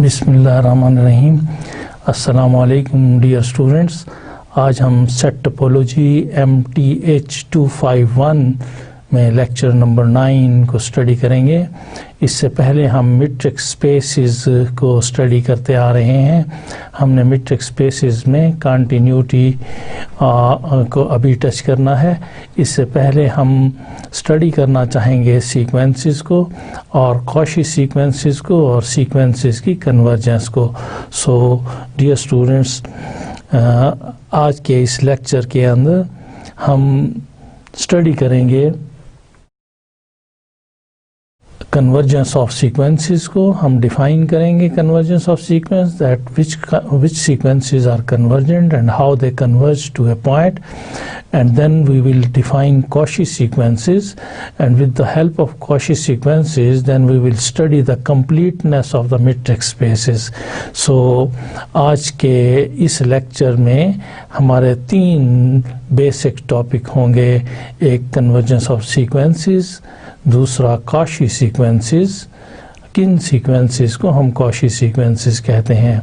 बिस्मिल्लाहिर्रहमानिर्रहीम। अस्सलामु अलैकुम डियर स्टूडेंट्स। आज हम सेट टोपोलॉजी MTH251 में लेक्चर नंबर 9 को स्टडी करेंगे। इससे पहले हम मैट्रिक्स स्पेसेस को स्टडी करते आ रहे हैं। हमने मैट्रिक्स स्पेसेस में कंटिन्यूटी को अभी टच करना है। इससे पहले हम स्टडी करना चाहेंगे सीक्वेंसेस को और कॉची सीक्वेंसेस को और सीक्वेंसेस की कन्वर्जेंस को। सो डियर स्टूडेंट्स, आज के इस लेक्चर के अंदर हम स्टडी करेंगे कन्वर्जेंस ऑफ सीक्वेंसेस को। हम डिफाइन करेंगे convergence of sequence, that which sequences are convergent and how they converge to a point, and then we will define Cauchy sequences, and with the help of Cauchy sequences then we will study the completeness of the matrix spaces. So आज के इस lecture में हमारे 3 basic topic होंगे। एक convergence of sequences, दूसरा Cauchy sequences, किन sequences को हम कॉची सीक्वेंसेस कहते हैं,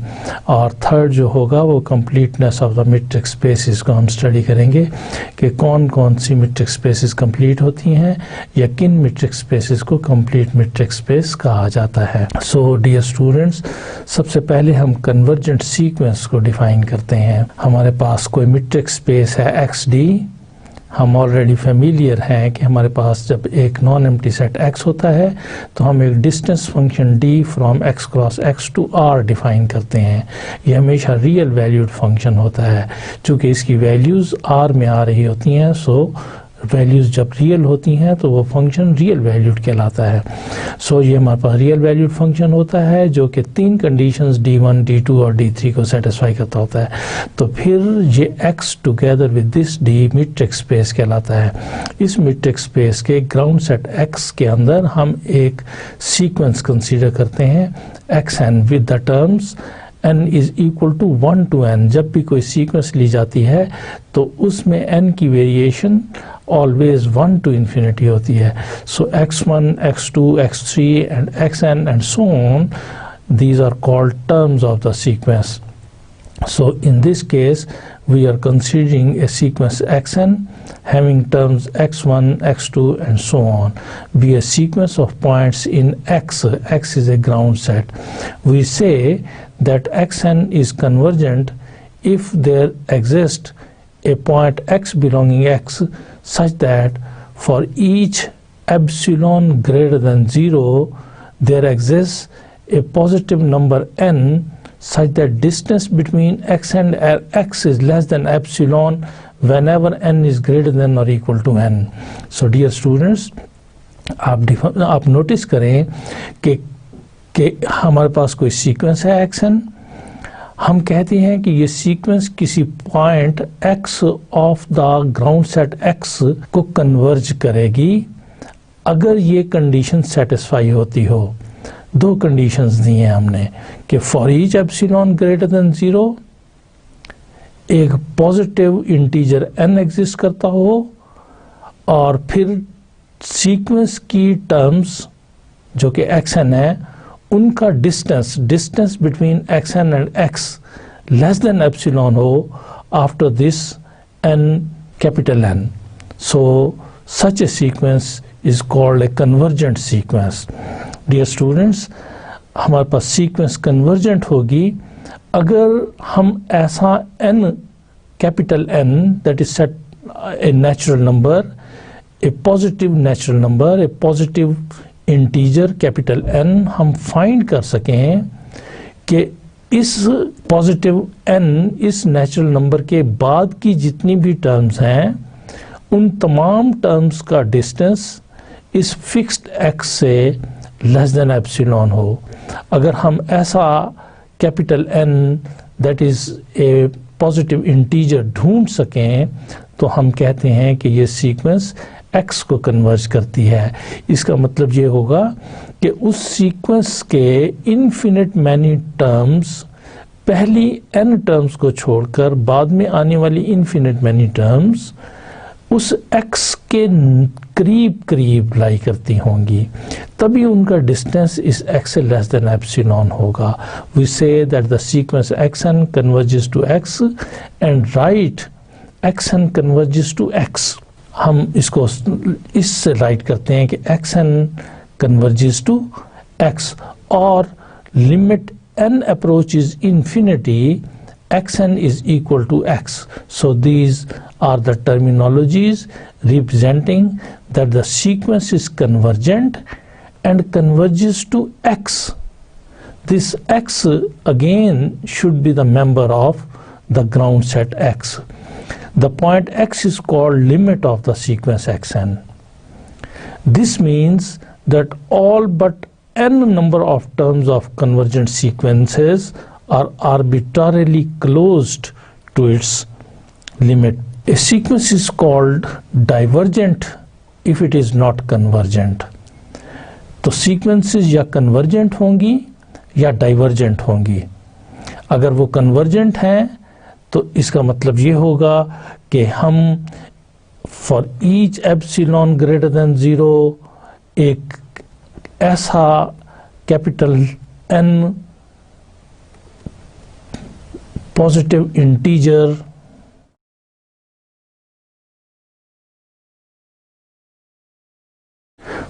और थर्ड जो होगा वो completeness of the matrix spaces को हम स्टडी करेंगे कि कौन कौन सी मैट्रिक्स स्पेसेस कंप्लीट होती हैं या किन मैट्रिक्स स्पेसेस को कंप्लीट मैट्रिक्स स्पेस कहा जाता है। सो डियर स्टूडेंट्स, सबसे पहले हम कन्वर्जेंट सीक्वेंस को डिफाइन करते हैं। हमारे पास कोई मैट्रिक्स स्पेस है XD। हम ऑलरेडी फेमिलियर हैं कि हमारे पास जब एक नॉन एम्प्टी सेट X होता है तो हम एक distance function D from X cross X to R define करते हैं। ये हमेशा रियल वैल्यूड फंक्शन होता है। चूँकि इसकी वैल्यूज़ R में आ रही होती हैं, सो वैल्यूज़ जब रियल होती हैं तो वो फंक्शन रियल वैल्यूड कहलाता है। सो ये हमारे पास रियल वैल्यूड फंक्शन होता है जो कि 3 कंडीशंस D1, D2 और D3 को सेटिस्फाई करता होता है। तो फिर ये X together with this D matrix space कहलाता है। इस मैट्रिक्स स्पेस के ग्राउंड सेट X के अंदर हम एक सीक्वेंस कंसीडर करते हैं XN with the terms n is equal to 1 to n। जब भी कोई सीक्वेंस ली जाती है तो उसमें n की वेरिएशन ऑलवेज 1 to infinity होती है। सो x1, x2, x3 and xn and so on, these are called terms of the sequence. So in this case we are considering a sequence xn having terms x1, x2 and so on, be a sequence of points in X. X is a ground set. We say that xn is convergent if there exists a point x belonging X such that for each epsilon greater than 0 there exists a positive number n such that distance between x and x is less than epsilon whenever n is greater than or equal to n. So dear students, आप notice करें कि हमारे पास कोई sequence है xn। हम कहते हैं कि ये सीक्वेंस किसी point x of the ground set x को कन्वर्ज करेगी अगर ये कंडीशन सेटिस्फाई होती हो। 2 कंडीशंस दी हैं हमने कि for each epsilon greater than 0 एक पॉजिटिव इंटीजर n एग्जिस्ट करता हो और फिर सीक्वेंस की टर्म्स जो कि xn है उनका distance between xn and x less than epsilon हो after this n capital N. So such a sequence is called a convergent sequence. Dear students, हमारे पास सीक्वेंस कन्वर्जेंट होगी अगर हम ऐसा n capital N that is set a natural number, a positive natural number, a positive integer capital N हम find कर सकें कि इस पॉजिटिव n इस नेचुरल नंबर के बाद की जितनी भी टर्म्स हैं उन तमाम टर्म्स का डिस्टेंस इस फिक्स्ड x से लेस देन एप्सिलॉन हो। अगर हम ऐसा capital N that is a positive integer ढूंढ सकें तो हम कहते हैं कि ये सीक्वेंस x को कन्वर्ज करती है। इसका मतलब ये होगा कि उस सीक्वेंस के इन्फिनिट मैनी टर्म्स पहली n टर्म्स को छोड़कर बाद में आने वाली इन्फिनिट मैनी टर्म्स उस x के करीब करीब लाई करती होंगी, तभी उनका डिस्टेंस इस x से लेस देन एप्सिलॉन होगा. We see that the sequence xn converges to x and right xn converges to x. हम इसको इससे राइट करते हैं कि xn कन्वर्जेस टू x और limit n approaches infinity, xn is equal to x. So these are the terminologies representing that the sequence is convergent and converges to x. This x again should be the member of the ground set x. The point x is called limit of the sequence xn. This means that all but n number of terms of convergent sequences are arbitrarily closed to its limit. A sequence is called divergent if it is not convergent. तो sequences या convergent होंगी या divergent होंगी. अगर वो convergent हैं तो इसका मतलब ये होगा कि हम for each epsilon greater than 0 एक ऐसा capital N positive integer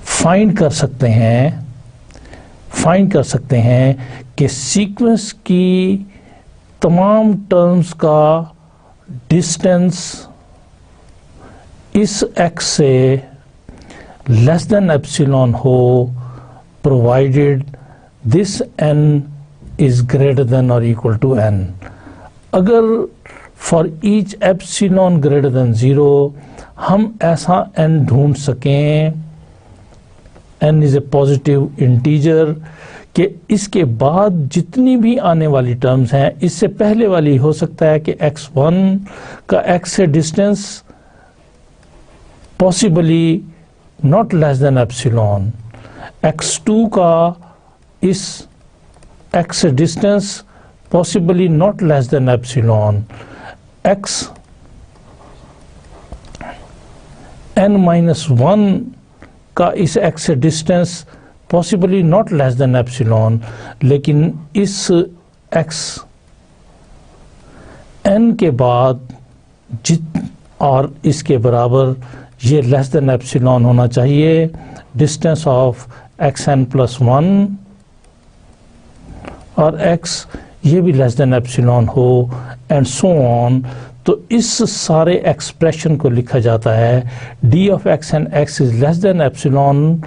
find कर सकते हैं कि सीक्वेंस की तमाम टर्म्स का डिस्टेंस इस x से लेस देन एप्सिलॉन हो, provided this n is greater than or equal to n. अगर for each epsilon greater than 0 हम ऐसा n ढूंढ सकें, n is a positive integer, कि इसके बाद जितनी भी आने वाली टर्म्स हैं, इससे पहले वाली हो सकता है कि x1 का x से distance possibly not less than epsilon, x2 का इस x से distance possibly not less than epsilon, x n-1 का इस x से distance possibly not less than epsilon, लेकिन इस x n के बाद और इसके बराबर ये लेस देन एप्सिलॉन होना चाहिए, डिस्टेंस ऑफ xn+1 और x ये भी लेस देन एप्सिलॉन हो एंड सो ऑन. तो इस सारे एक्सप्रेशन को लिखा जाता है d of x and x is less than epsilon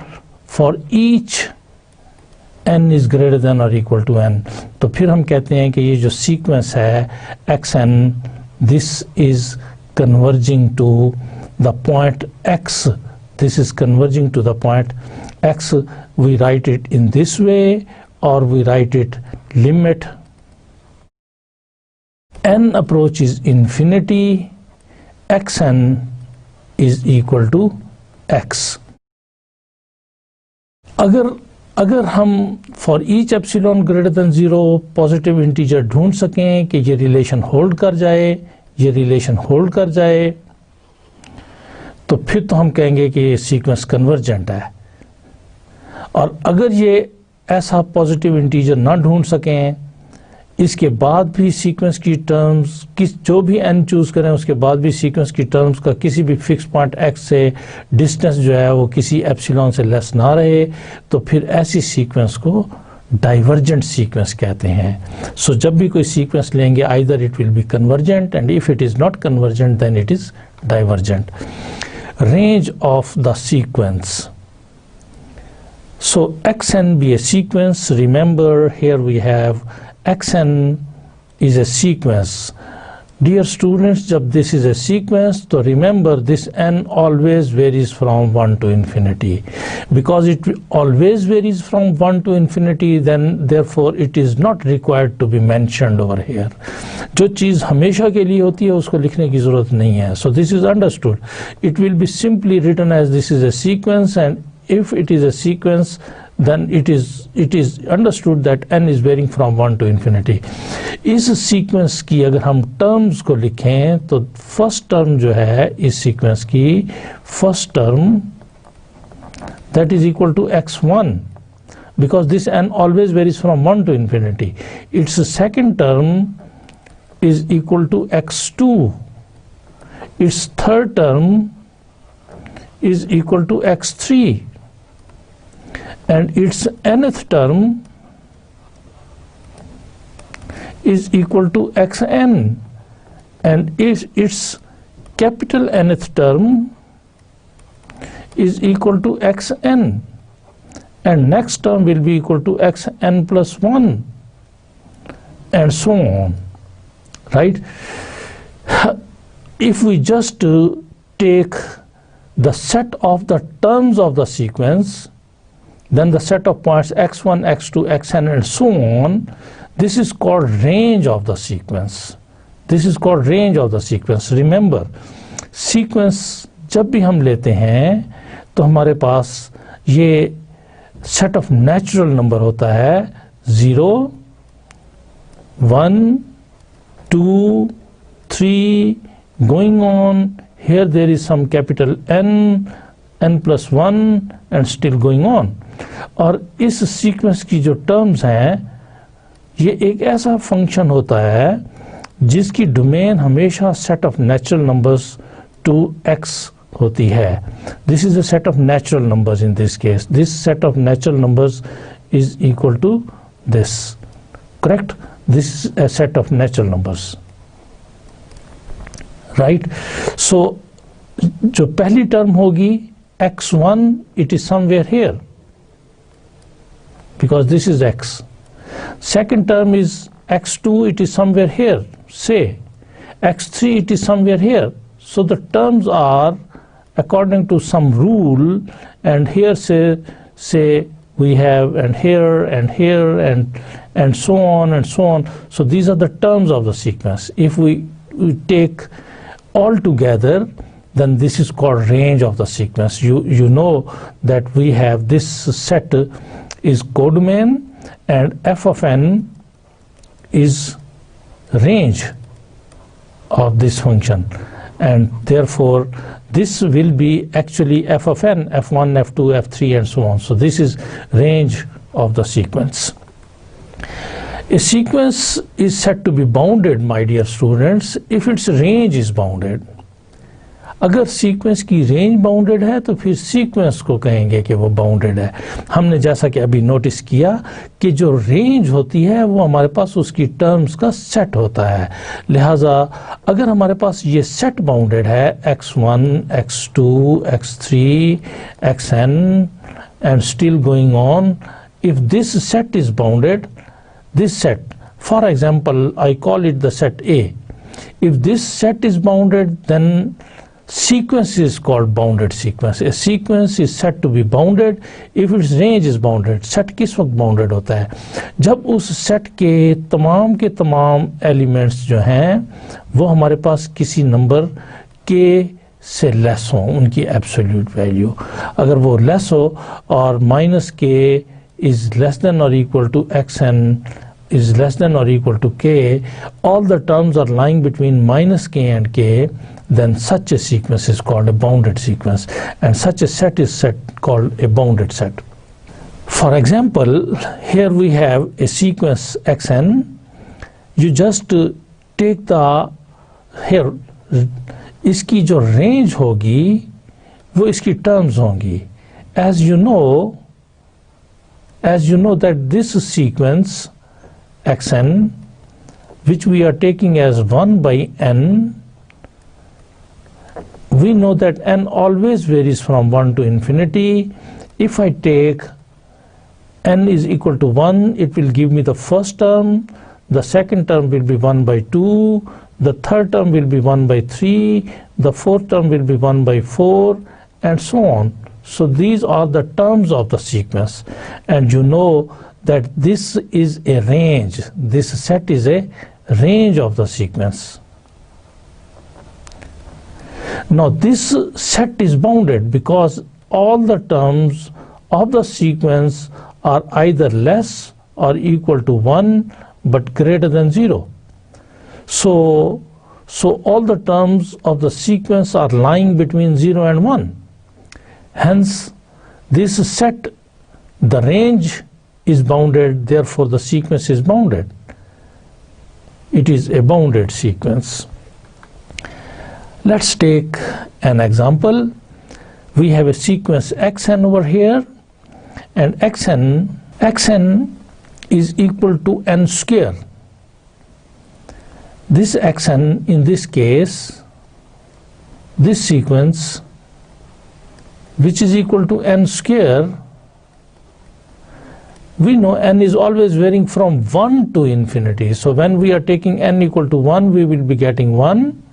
for each n is greater than or equal to n. तो फिर हम कहते हैं कि ये जो सीक्वेंस है xn, this is converging to the point x, this is converging to the point x. We write it in this way or we write it limit n approaches infinity, xn is equal to x. अगर हम for each epsilon greater than 0 positive integer ढूंढ सकें कि ये relation hold कर जाए, तो फिर तो हम कहेंगे कि ये सीक्वेंस कन्वर्जेंट है. और अगर ये ऐसा पॉजिटिव इंटीजर ना ढूंढ सकें, इसके बाद भी सीक्वेंस की टर्म्स जो भी n चूज करें उसके बाद भी सीक्वेंस की टर्म्स का किसी भी फिक्स पॉइंट x से डिस्टेंस जो है वो किसी एप्सिलॉन से लेस ना रहे, तो फिर ऐसी सीक्वेंस को डाइवर्जेंट सीक्वेंस कहते हैं. सो जब भी कोई सीक्वेंस लेंगे, either it will be convergent and if it is not convergent then it is divergent. Range of the sequence. So xn be a sequence. Remember, here we have xn is a sequence. Dear students, जब this is a sequence, तो remember this n always varies from 1 to infinity. Because it always varies from 1 to infinity, then therefore it is not required to be mentioned over here. जो चीज़ हमेशा के लिए होती है उसको लिखने की ज़रूरत नहीं है. So this is understood. It will be simply written as this is a sequence and if it is a sequence, then it is understood that n is varying from 1 to infinity. इस sequence की अगर हम terms को लिखें तो first term जो है इस सीक्वेंस की first term that is equal to x1, because this n always varies from 1 to infinity. Its second term is equal to x2. Its third term is equal to x3, and its nth term is equal to xn, and its capital nth term is equal to xn, and next term will be equal to xn plus 1, and so on, right? If we just take the set of the terms of the sequence, then the set of points x1, x2, xn and so on, this is called range of the sequence. This is called range of the sequence. Remember, sequence जब भी हम लेते हैं तो हमारे पास ये set of natural number होता है 0, 1, 2, 3, going on. Here there is some capital N, n plus 1 and still going on. और इस सीक्वेंस की जो टर्म्स हैं ये एक ऐसा फंक्शन होता है जिसकी डोमेन हमेशा set of natural numbers to x होती है. This is a set of natural numbers. In this case this set of natural numbers is equal to this. Correct? This is a set of natural numbers, right? So जो पहली term होगी x1, it is somewhere here because this is x. Second term is x2, it is somewhere here, say. x3, it is somewhere here. So the terms are according to some rule, and here say we have, and here and here and so on and so on. So these are the terms of the sequence. If we take all together, then this is called range of the sequence. You know that we have this set is codomain, and f of n is range of this function, and therefore this will be actually f of n, f1, f2, f3 and so on. So this is range of the sequence. A sequence is said to be bounded, my dear students, if its range is bounded. अगर sequence की range bounded है तो फिर sequence को कहेंगे कि वो bounded है. हमने जैसा कि अभी नोटिस किया कि जो रेंज होती है वो हमारे पास उसकी टर्म्स का सेट होता है. लिहाजा अगर हमारे पास ये सेट बाउंडेड है x1, x2, x3, xn and still going on, if this set is bounded, this set, for example, I call it the set A. If this set is bounded, then sequence is called bounded sequence. A sequence is said to be bounded if its range is bounded. set किस वक्त bounded होता है? जब उस set के तमाम elements जो हैं वो हमारे पास किसी नंबर k से लेस हो, उनकी एब्सोल्यूट वैल्यू. अगर वो लेस हो और minus k is less than or equal to xn is less than or equal to k, all the terms are lying between minus k and k, then such a sequence is called a bounded sequence, and such a set is called a bounded set. For example, here we have a sequence xn. You just take the here, इसकी जो range होगी वो इसकी terms होंगी. As you know that this sequence xn, which we are taking as 1 by n, we know that n always varies from 1 to infinity. If I take n is equal to 1, it will give me the first term, the second term will be 1 by 2, the third term will be 1 by 3, the fourth term will be 1 by 4 and so on. So these are the terms of the sequence, and you know that this is a range. This set is a range of the sequence. Now this set is bounded because all the terms of the sequence are either less or equal to 1 but greater than 0. So all the terms of the sequence are lying between 0 and 1. Hence, this set, the range is bounded, therefore the sequence is bounded. It is a bounded sequence. Let's take an example. We have a sequence xn over here, and xn is equal to n square. This xn, in this case, this sequence, which is equal to n square, we know n is always varying from 1 to infinity. So when we are taking n equal to 1, we will be getting 1.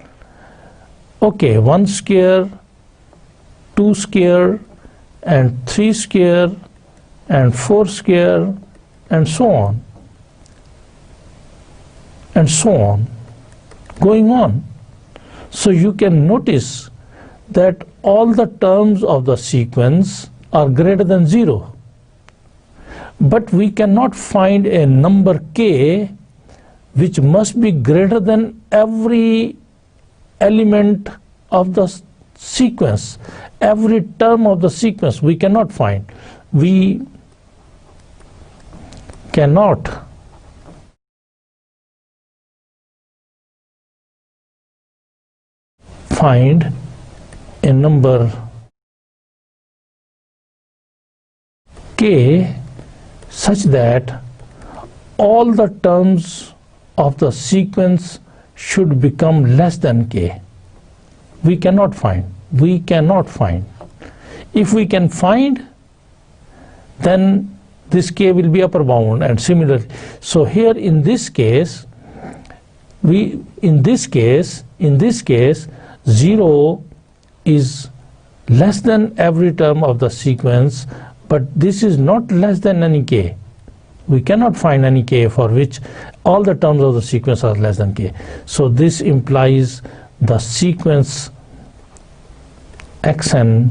Okay, 1 square, 2 square, and 3 square, and 4 square, and so on. And so on. Going on. So you can notice that all the terms of the sequence are greater than 0. But we cannot find a number k which must be greater than every element of the sequence, every term of the sequence. We cannot find. We cannot find a number k such that all the terms of the sequence should become less than k. We cannot find. We cannot find. If we can find, then this k will be upper bound, and similarly. So here in this case, in this case 0 is less than every term of the sequence, but this is not less than any k. We cannot find any k for which all the terms of the sequence are less than k. So this implies the sequence xn,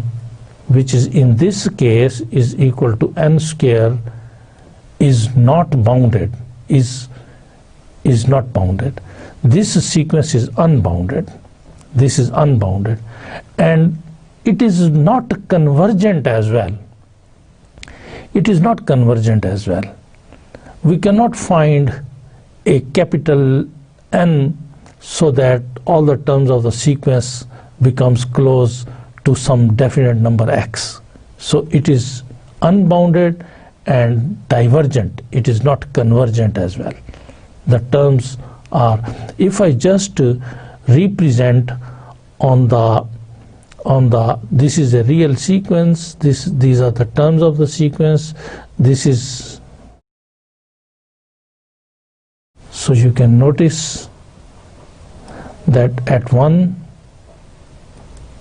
which is in this case is equal to n square, is not bounded, is not bounded. This sequence is unbounded. This is unbounded, and it is not convergent as well. It is not convergent as well. We cannot find a capital N so that all the terms of the sequence becomes close to some definite number x. So it is unbounded and divergent. It is not convergent as well. The terms are, if I just represent on the this is a real sequence, these are the terms of the sequence, this is, so you can notice that at 1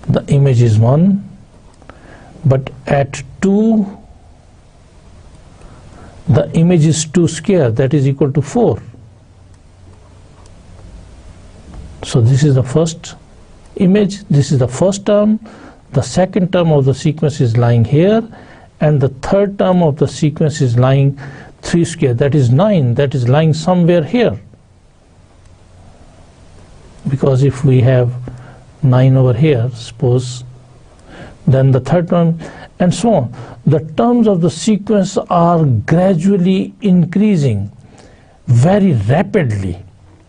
the image is 1, but at 2 the image is 2 square, that is equal to 4. So this is the first image, this is the first term, the second term of the sequence is lying here, and the third term of the sequence is lying 3 square, that is 9, that is lying somewhere here. Because if we have 9 over here, suppose, then the third term, and so on. The terms of the sequence are gradually increasing very rapidly.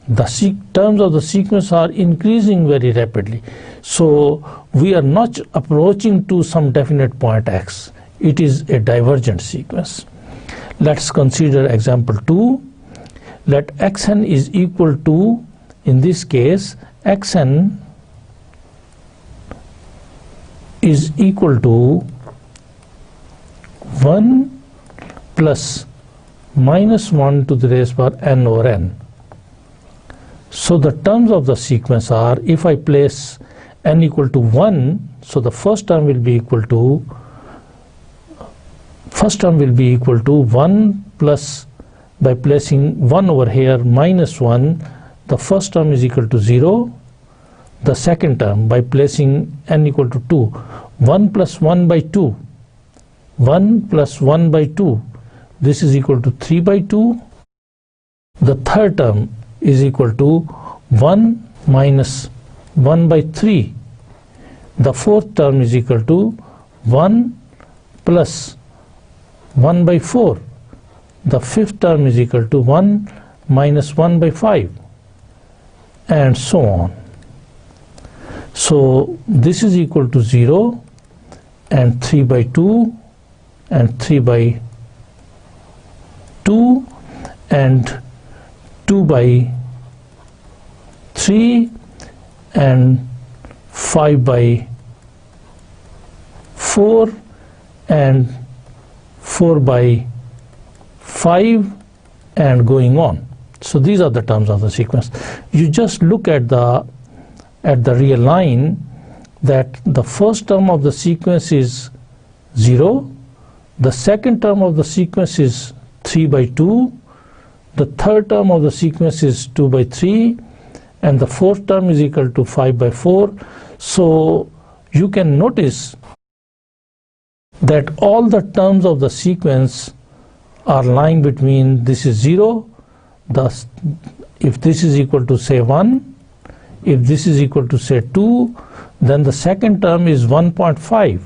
The terms of the sequence are increasing very rapidly. So we are not approaching to some definite point x. It is a divergent sequence. Let's consider example 2. Let xn is equal to, in this case, xn is equal to 1 plus minus 1 to the raised power n over n. So the terms of the sequence are, if I place n equal to 1, so the first term will be equal to 1 plus, by placing 1 over here, minus 1, the first term is equal to 0. The second term, by placing n equal to 2, 1 plus 1 by 2, 1 plus 1 by 2, this is equal to 3 by 2. The third term is equal to 1 minus 1 by 3. The fourth term is equal to 1 plus 1 by 4. The fifth term is equal to 1 minus 1 by 5, and so on. So this is equal to 0 and 3 by 2 and 3 by 2 and 2 by 3 and 5 by 4 and 4 by 5 and going on. So these are the terms of the sequence. You just look at the real line that the first term of the sequence is 0, the second term of the sequence is 3 by 2, the third term of the sequence is 2 by 3, and the fourth term is equal to 5 by 4. So you can notice that all the terms of the sequence are lying between, this is 0, thus if this is equal to say 1, if this is equal to say 2, then the second term is 1.5.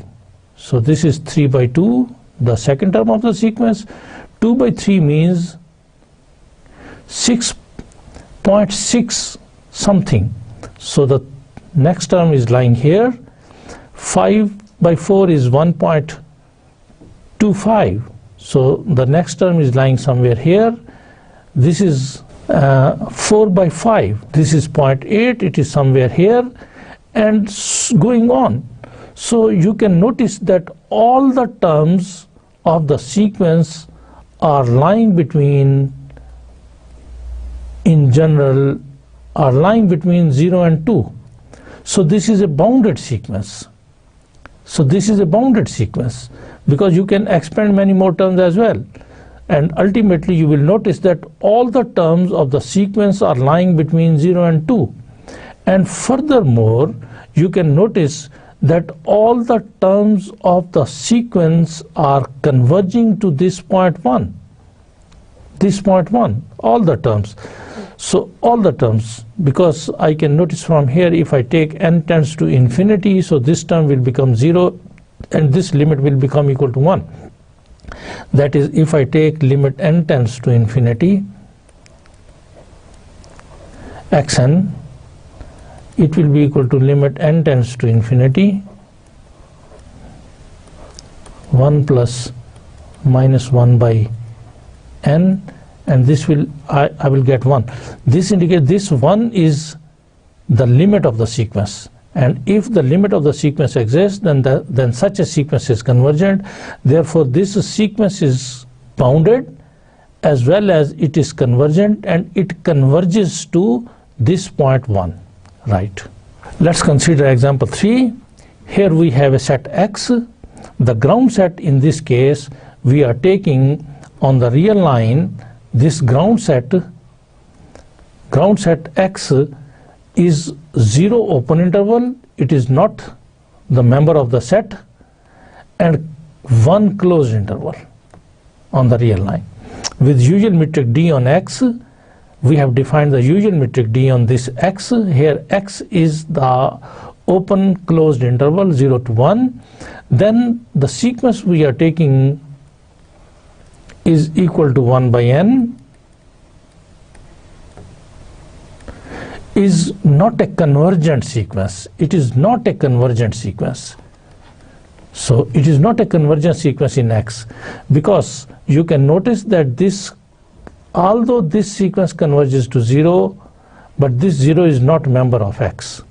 So this is 3 by 2, the second term of the sequence. 2 by 3 means 6.6 something. So the next term is lying here. 5 by 4 is 1.25. So the next term is lying somewhere here. This is 4 by 5. This is 0.8. It is somewhere here, and going on. So you can notice that all the terms of the sequence are lying between, in general, are lying between 0 and 2. So this is a bounded sequence. So this is a bounded sequence because you can expand many more terms as well. And ultimately you will notice that all the terms of the sequence are lying between 0 and 2. And furthermore, you can notice that all the terms of the sequence are converging to this point 1. This point 1, all the terms. So all the terms, because I can notice from here, if I take n tends to infinity, so this term will become 0 and this limit will become equal to 1. That is, if I take limit n tends to infinity, xn, it will be equal to limit n tends to infinity 1 plus minus 1 by n, and this will, I will get 1. This indicates this 1 is the limit of the sequence, and if the limit of the sequence exists, then such a sequence is convergent. Therefore this sequence is bounded as well as it is convergent, and it converges to this point 1. Right. Let's consider example 3. Here we have a set X. The ground set in this case, we are taking on the real line this ground set X is 0 open interval, it is not the member of the set, and 1 closed interval on the real line. With usual metric D on X, we have defined the usual metric D on this X. Here X is the open closed interval 0 to 1. Then the sequence we are taking is equal to 1 by n, is not a convergent sequence. It is not a convergent sequence. So it is not a convergent sequence in X, because you can notice that this, although this sequence converges to 0, but this 0 is not a member of X.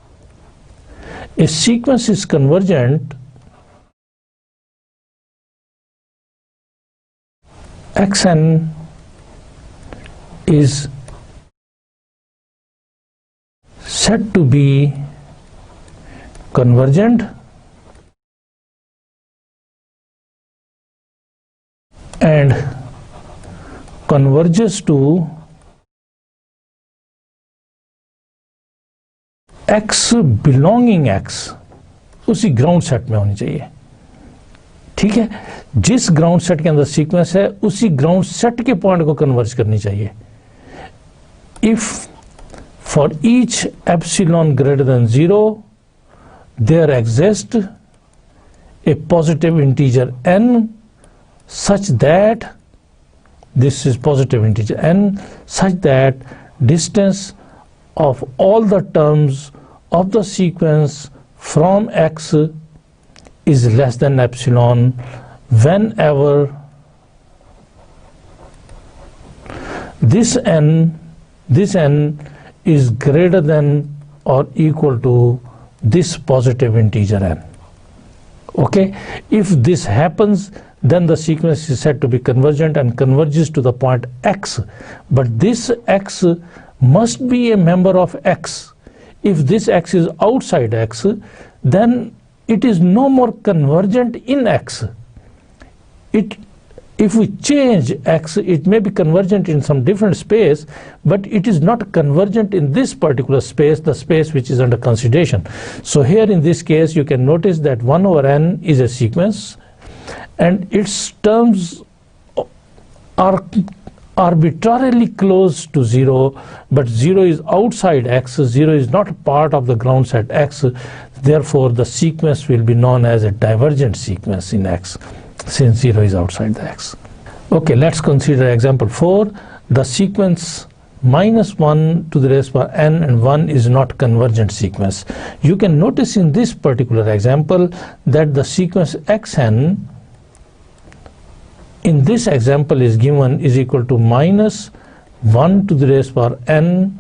A sequence is convergent xn is said to be convergent and converges to X belonging X, उसी ground set में होनी चाहिए. ठीक है, जिस ground set के अंदर sequence है उसी ग्राउंड सेट के पॉइंट को कन्वर्ज करनी चाहिए. If for each epsilon greater than 0 there exists a positive integer n such that this is positive integer n such that distance of all the terms of the sequence from x is less than epsilon whenever this n is greater than or equal to this positive integer n. Okay, if this happens, then the sequence is said to be convergent and converges to the point x, but this x must be a member of x. If this x is outside x, then it is no more convergent in x. If we change x, it may be convergent in some different space, but it is not convergent in this particular space, the space which is under consideration. So here in this case, you can notice that 1 over n is a sequence and its terms are arbitrarily close to 0, but 0 is outside x, 0 is not part of the ground set x, therefore the sequence will be known as a divergent sequence in x, since 0 is outside the x. Okay, let's consider example 4. The sequence minus 1 to the raised power n and 1 is not convergent sequence. You can notice in this particular example that the sequence xn in this example is given is equal to minus 1 to the raised power n.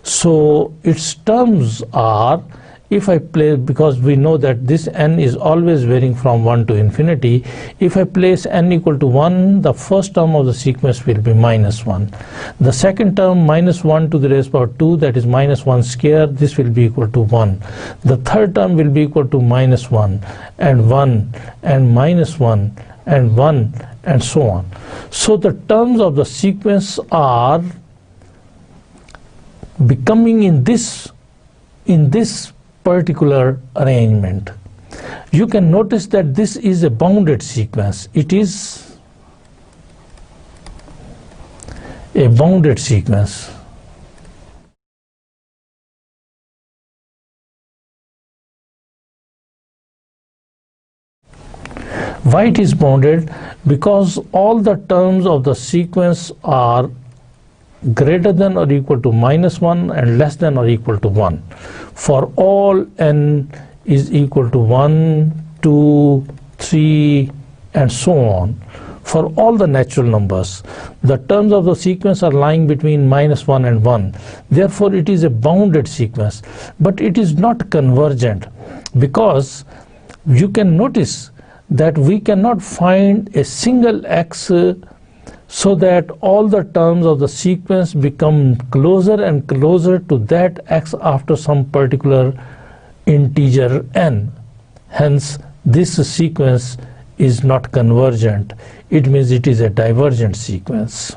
So its terms are, if I place, because we know that this n is always varying from 1 to infinity, if I place n equal to 1, the first term of the sequence will be minus 1. The second term, minus 1 to the raised power 2, that is minus 1 square, this will be equal to 1. The third term will be equal to minus 1 and minus 1 and 1 and so on. So the terms of the sequence are becoming in this particular arrangement. You can notice that this is a bounded sequence. It is a bounded sequence. Why it is bounded? Because all the terms of the sequence are greater than or equal to minus 1 and less than or equal to 1. For all n is equal to 1, 2, 3 and so on. For all the natural numbers, the terms of the sequence are lying between minus 1 and 1. Therefore, it is a bounded sequence. But it is not convergent, because you can notice that we cannot find a single x so that all the terms of the sequence become closer and closer to that x after some particular integer n. Hence, this sequence is not convergent. It means it is a divergent sequence.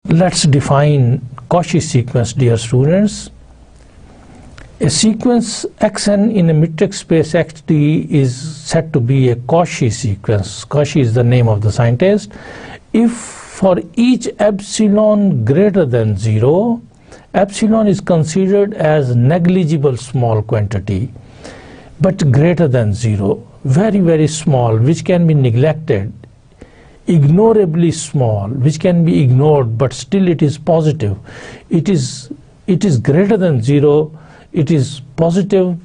Let's define Cauchy sequence, dear students. A sequence xn in a metric space xt is said to be a Cauchy sequence. Cauchy is the name of the scientist. If for each epsilon greater than 0, epsilon is considered as negligible small quantity, but greater than 0, very, very small, which can be neglected, ignorably small, which can be ignored, but still it is positive. It is greater than 0. It is positive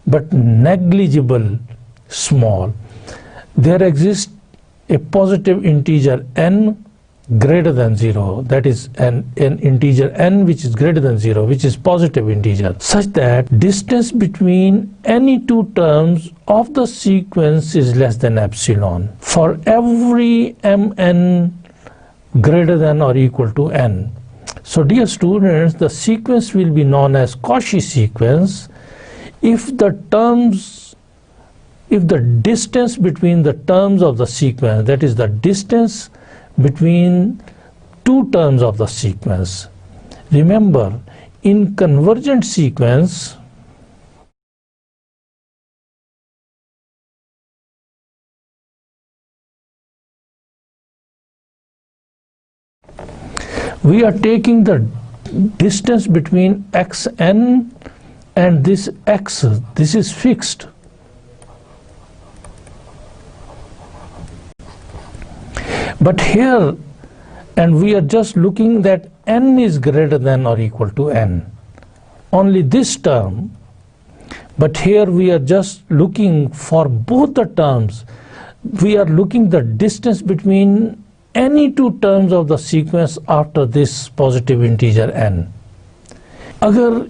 but negligible small. There exists a positive integer n greater than 0, that is an integer n which is greater than 0, which is positive integer, such that distance between any two terms of the sequence is less than epsilon. For every mn greater than or equal to n. So dear students, the sequence will be known as Cauchy sequence if the distance between the terms of the sequence, that is the distance between two terms of the sequence. Remember, in convergent sequence, we are taking the distance between xn and this x. This is fixed. But here, and we are just looking that n is greater than or equal to n. Only this term. But here we are just looking for both the terms. We are looking the distance between any two terms of the sequence after this positive integer n. अगर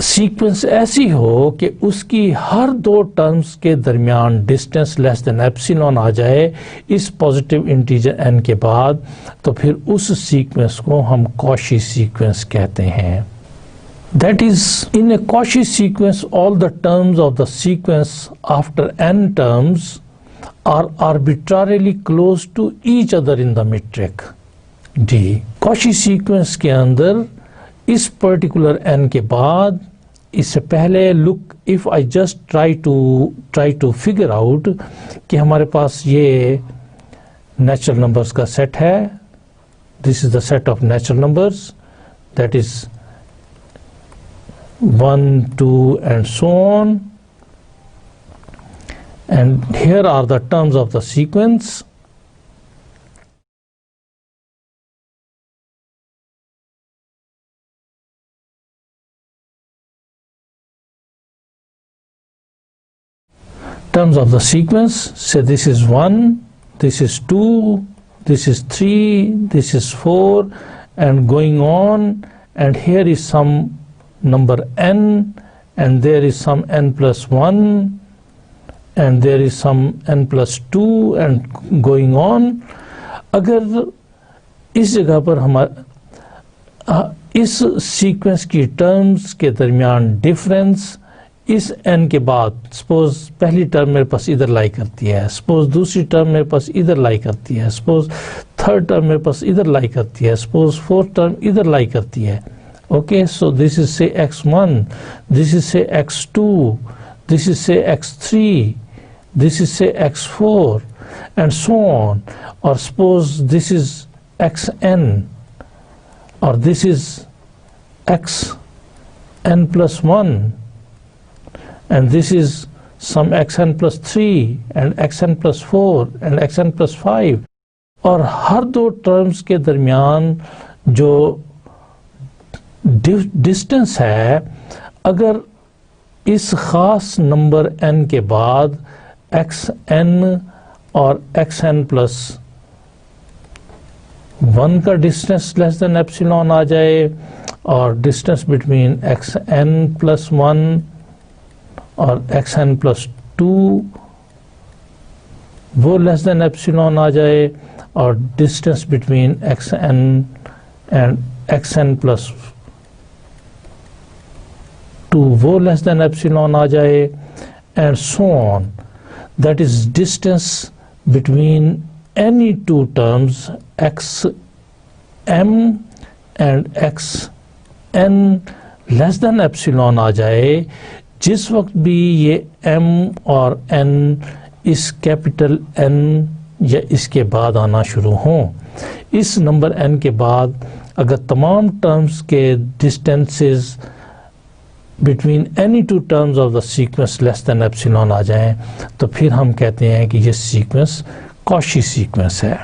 sequence ऐसी हो कि उसकी हर दो terms के दरमियान distance less than epsilon आ जाए इस पॉजिटिव इंटीजर n के बाद, तो फिर उस सीक्वेंस को हम कॉची सीक्वेंस कहते हैं. That is, in a Cauchy sequence, all the terms of the sequence after n terms are arbitrarily close to each other in the metric D. Cauchy sequence के अंदर इस particular n के बाद, इससे पहले look, if I just try to figure out कि हमारे पास ये natural numbers का set है. This is the set of natural numbers, that is 1, 2 and so on, and here are the terms of the sequence. Terms of the sequence, say this is 1, this is 2, this is 3, this is 4, and going on, and here is some number n, and there is some n plus 1, and there is some n plus 2, and going on. अगर इस जगह पर हमारा इस sequence की terms के दरमियान difference इस n के बाद, सपोज पहली टर्म मेरे पास इधर लाई करती है, सपोज दूसरी टर्म मेरे पास इधर लाई करती है, सपोज थर्ड टर्म मेरे पास इधर लाई करती है, सपोज फोर्थ टर्म इधर लाई करती है. Okay, so this is say x1, this is say x2, this is say x3, this is say x4, and so on. Or suppose this is xn, or this is xn plus 1, and this is some xn plus 3, and xn plus 4, and xn plus 5. और हर दो terms के दरमियान जो distance है, अगर इस ख़ास number n के बाद xn और xn प्लस 1 का डिस्टेंस लेस देन एप्सिलॉन आ जाए, और डिस्टेंस बिटवीन xn प्लस 1 और xn प्लस 2 वो लेस देन एप्सिलॉन आ जाए, और distance between xn and xn plus 2 वो लेस देन एप्सिलॉन आ जाए, and so on. That is distance between any two terms x m and x n less than epsilon आ जाए जिस वक्त भी ये m और n इस कैपिटल N या इसके बाद आना शुरू हों. इस नंबर n के बाद अगर तमाम टर्म्स के distances between any two terms of the sequence less than epsilon आ जाएं, तो फिर हम कहते हैं कि ये सीक्वेंस कॉची सीक्वेंस है.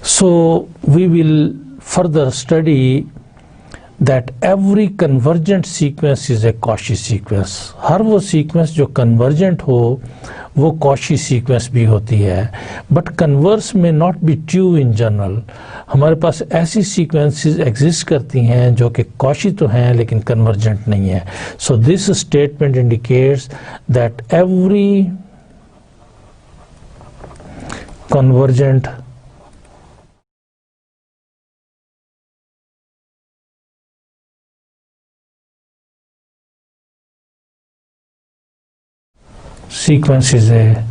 So we will further study that every convergent sequence is a Cauchy sequence. हर वो सीक्वेंस जो कन्वर्जेंट हो वो Cauchy सीक्वेंस भी होती है. बट कन्वर्स में not be true in general. हमारे पास ऐसी सीक्वेंसेस एग्जिस्ट करती हैं जो कि Cauchy तो हैं लेकिन कन्वर्जेंट नहीं है. So this statement indicates that every convergent sequence is a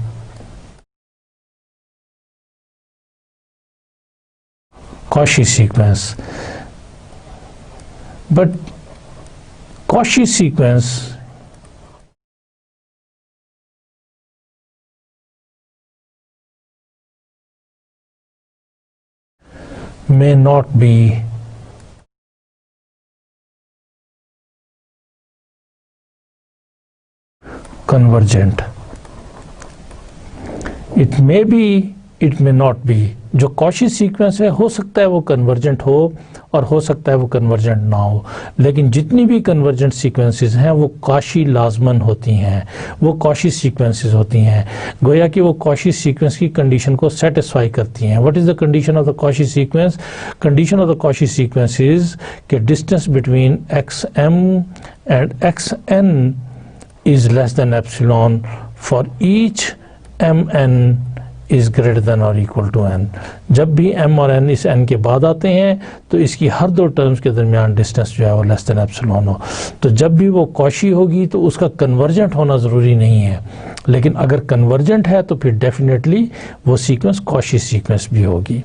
Cauchy sequence. But Cauchy sequence may not be convergent. It may be, it may not be. जो कॉशी सीक्वेंस है हो सकता है वो कन्वर्जेंट हो और हो सकता है वो कन्वर्जेंट ना हो, लेकिन जितनी भी कन्वर्जेंट सीक्वेंसेस हैं वो कॉशी लाजमन होती हैं, वो कॉशी सीक्वेंसेस होती हैं, गोया कि वो कॉशी सीक्वेंस की कंडीशन को सेटिस्फाई करती हैं. What is the condition of the Cauchy sequence? Condition of the Cauchy sequence is कि distance between x m and x n is less than epsilon for each m n is greater than और equal to N. जब भी m और n इस n के बाद आते हैं तो इसकी हर दो टर्म्स के दरमियान डिस्टेंस जो है वो लेस देन एप्सिलॉन हो. तो जब भी वो कॉशी होगी तो उसका कन्वर्जेंट होना ज़रूरी नहीं है, लेकिन अगर कन्वर्जेंट है तो फिर डेफिनेटली वो सीक्वेंस कॉशी सीक्वेंस भी होगी.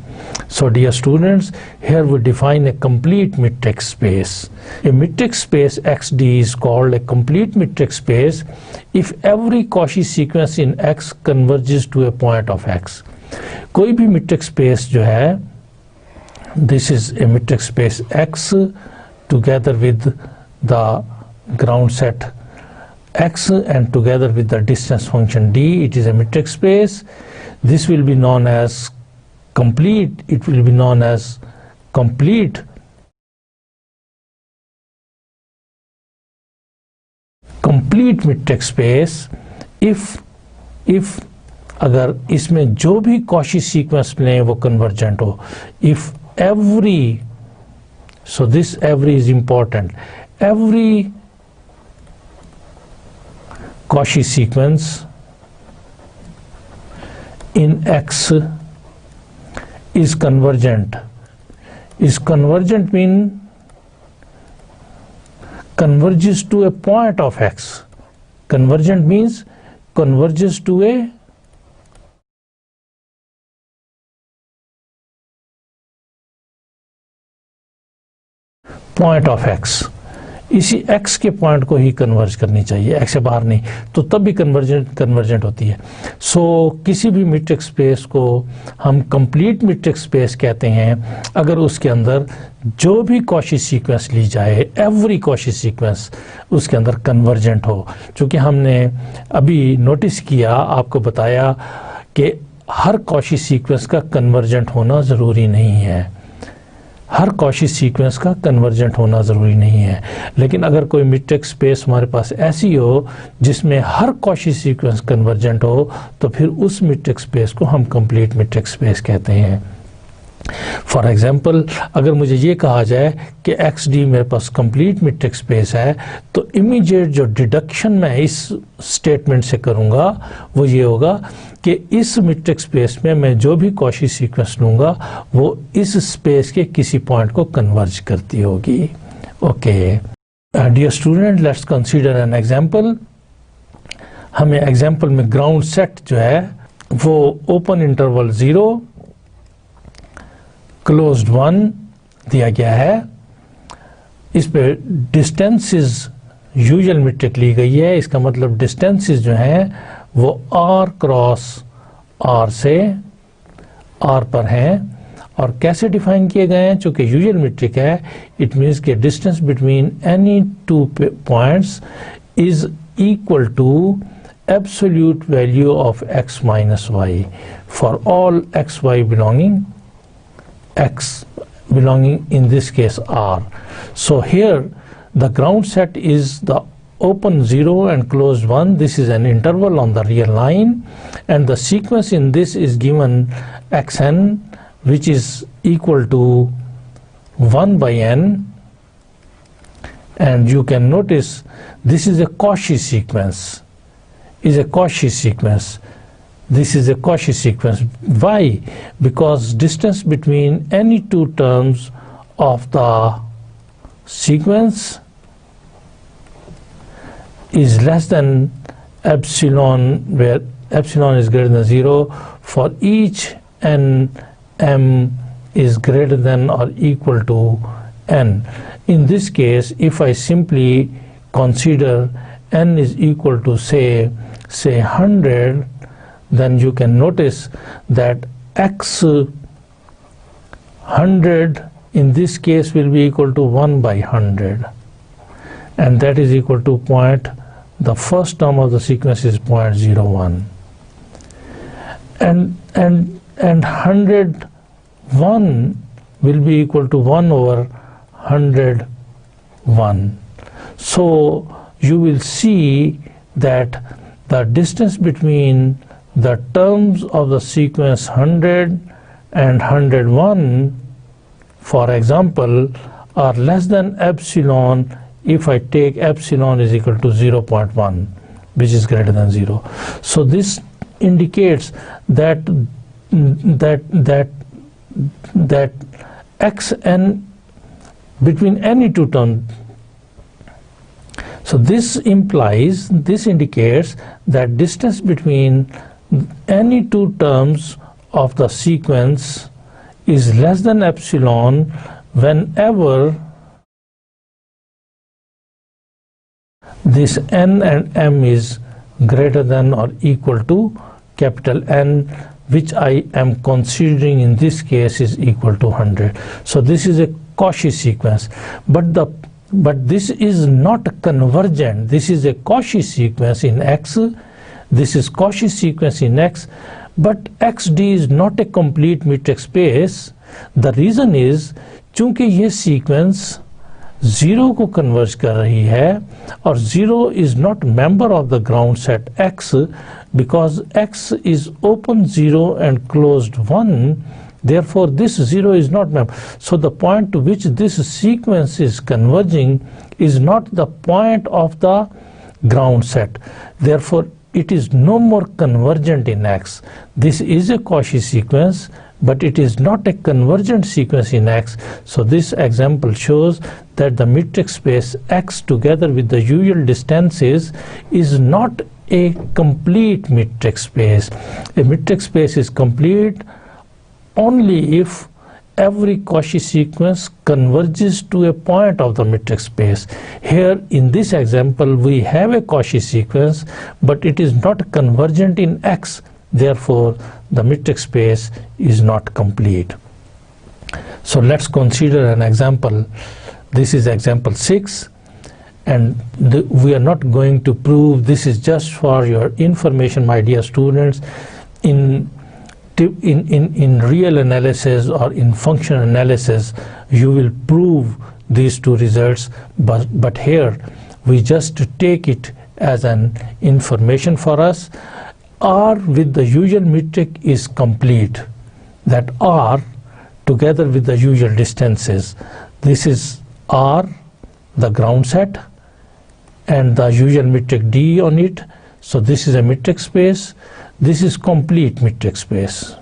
So dear students, here we define a complete metric space. A metric space XD is called a complete metric space if every Cauchy sequence in X converges to a point of X. कोई भी metric space जो है, this is a metric space X together with the ground set X and together with the distance function D, it is a metric space. This will be known as complete, it will be known as complete metric space if अगर इसमें जो भी Cauchy sequence लें वो convergent हो. If every, so this every is important, every Cauchy sequence in x is convergent. Is convergent mean converges to a point of x. Convergent means converges to a point of x. इसी x के point को ही converge करनी चाहिए, x से बाहर नहीं, तो तब भी कन्वर्जेंट होती है. सो किसी भी मीट्रिक स्पेस को हम कंप्लीट मीट्रिक स्पेस कहते हैं अगर उसके अंदर जो भी कॉशी सीक्वेंस ली जाए, एवरी कॉशी सीक्वेंस उसके अंदर कन्वर्जेंट हो. चूँकि हमने अभी नोटिस किया, आपको बताया कि हर कॉशी सीक्वेंस का कन्वर्जेंट होना ज़रूरी नहीं है, हर कॉशी सीक्वेंस का कन्वर्जेंट होना ज़रूरी नहीं है. लेकिन अगर कोई मीट्रिक स्पेस हमारे पास ऐसी हो जिसमें हर कॉशी सीक्वेंस कन्वर्जेंट हो तो फिर उस मीट्रिक स्पेस को हम कंप्लीट मीट्रिक स्पेस कहते हैं. फॉर एग्जांपल, अगर मुझे ये कहा जाए कि एक्स डी मेरे पास कंप्लीट मीट्रिक स्पेस है तो इमीडिएट जो डिडक्शन मैं इस स्टेटमेंट से करूँगा वो ये होगा कि इस मीट्रिक स्पेस में मैं जो भी कॉशी सीक्वेंस लूँगा वो इस स्पेस के किसी पॉइंट को कन्वर्ज करती होगी. Okay dear student, let's consider an example. हमें एग्जांपल में ग्राउंड सेट जो है वो ओपन इंटरवल 0 क्लोज्ड 1 दिया गया है. इस पे डिस्टेंसेस यूजुअल मीट्रिक ली गई है. इसका मतलब डिस्टेंसेस जो हैं वो r क्रॉस r से r पर हैं. और कैसे डिफाइन किए गए हैं? चूँकि यूजुअल मीट्रिक है, इट मीन्स कि distance between any two points is equal to absolute value of x minus y for all x y belonging in this case r. So here the ground set is the open 0 and closed 1. This is an interval on the real line and the sequence in this is given xn, which is equal to 1 by n, and you can notice this is a Cauchy sequence, This is a Cauchy sequence. Why? Because distance between any two terms of the sequence is less than epsilon, where epsilon is greater than 0 for each n m is greater than or equal to n. In this case, if I simply consider n is equal to say 100, then you can notice that x 100 in this case will be equal to 1 by 100, and that is equal to the first term of the sequence is 0.01, and 101 will be equal to 1 over 101. So you will see that the distance between the terms of the sequence 100 and 101, for example, are less than epsilon if I take epsilon is equal to 0.1, which is greater than 0. So this indicates that xn between any two terms. So this indicates that distance between any two terms of the sequence is less than epsilon whenever this n and m is greater than or equal to capital N, which I am considering in this case is equal to 100. So this is a Cauchy sequence, but this is not convergent. This is a Cauchy sequence in X. This is Cauchy sequence in X, but XD is not a complete metric space. The reason is चूंकि ये sequence 0 को converge कर रही है और 0 is not member of the ground set X, because X is open 0 and closed 1. Therefore this 0 is not member. So the point to which this sequence is converging is not the point of the ground set. Therefore it is no more convergent in X. This is a Cauchy sequence, but it is not a convergent sequence in X. So this example shows that the metric space X together with the usual distances is not a complete metric space. A metric space is complete only if every Cauchy sequence converges to a point of the metric space. Here in this example we have a Cauchy sequence, but it is not convergent in X. Therefore the metric space is not complete. So let's consider an example. This is example 6, and we are not going to prove. This is just for your information, my dear students. In real analysis or in function analysis you will prove these two results, but here we just take it as an information for us. R with the usual metric is complete, that R together with the usual distances. This is R, the ground set, and the usual metric D on it. So this is a metric space. This is complete metric space.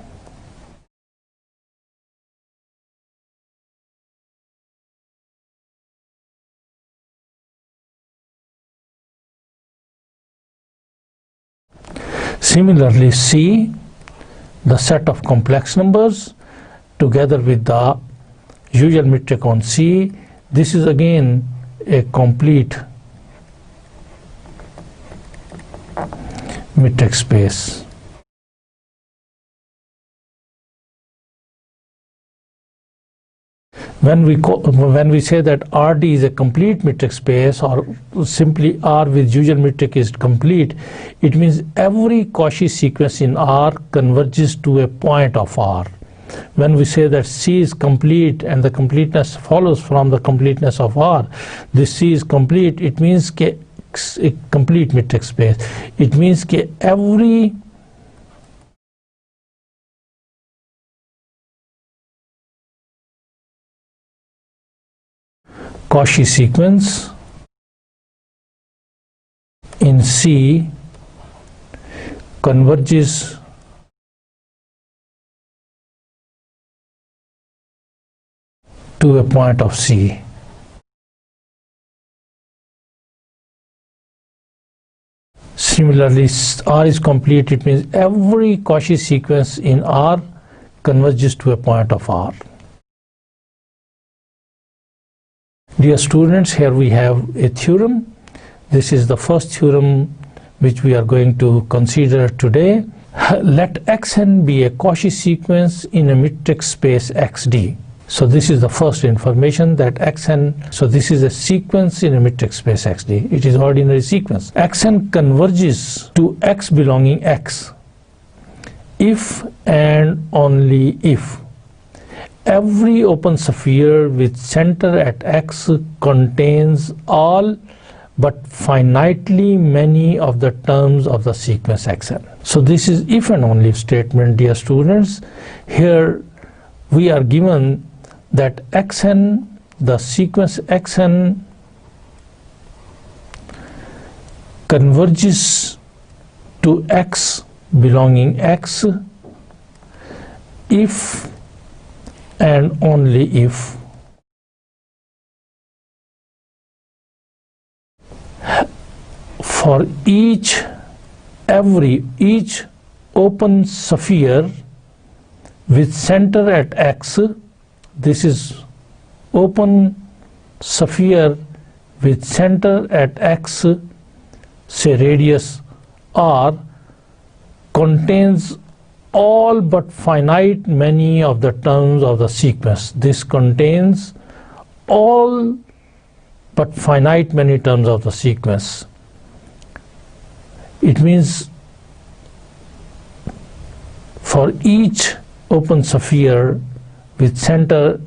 Similarly, C, the set of complex numbers together with the usual metric on C, this is again a complete metric space. When we say that RD is a complete metric space, or simply R with usual metric is complete, it means every Cauchy sequence in R converges to a point of R. When we say that C is complete and the completeness follows from the completeness of R, this C is complete, it means a complete metric space. It means that every Cauchy sequence in C converges to a point of C. Similarly, R is complete, it means every Cauchy sequence in R converges to a point of R. Dear students, here we have a theorem. This is the first theorem which we are going to consider today. Let Xn be a Cauchy sequence in a metric space XD. So this is the first information that xn, so this is a sequence in a metric space xd. It is ordinary sequence. xn converges to x belonging x if and only if every open sphere with center at x contains all but finitely many of the terms of the sequence xn. So this is if and only if statement, dear students. Here we are given that xn, the sequence xn converges to x belonging x if and only if for each open sphere with center at x, this is open sphere with center at x, say radius r, contains all but finite many of the terms of the sequence. This contains all but finite many terms of the sequence. It means for each open sphere with center,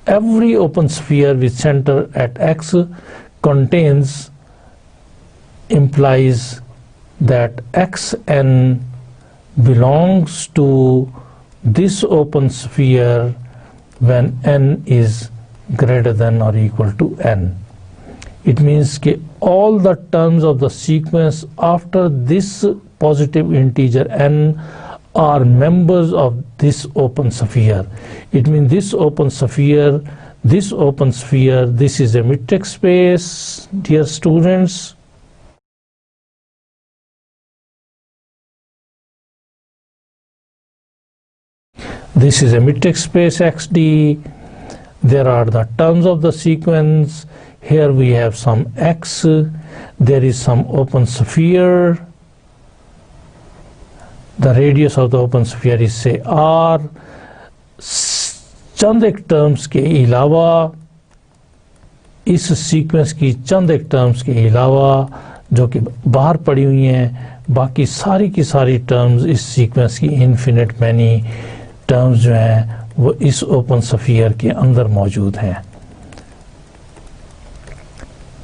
every open sphere with center at x contains, implies that xn belongs to this open sphere when n is greater than or equal to n. It means that all the terms of the sequence after this positive integer n are members of this open sphere. It means this open sphere, this is a metric space, dear students. This is a metric space xd. There are the terms of the sequence. Here we have some x. There is some open sphere. The radius of the open sphere is say r. चंद एक terms के अलावा, इस sequence की चंद एक terms के अलावा जो कि बाहर पड़ी हुई हैं, बाकी सारी की सारी टर्म्स इस सीक्वेंस की इन्फिनिट मैनी टर्म्स जो हैं वो इस ओपन स्फीयर के अंदर मौजूद हैं.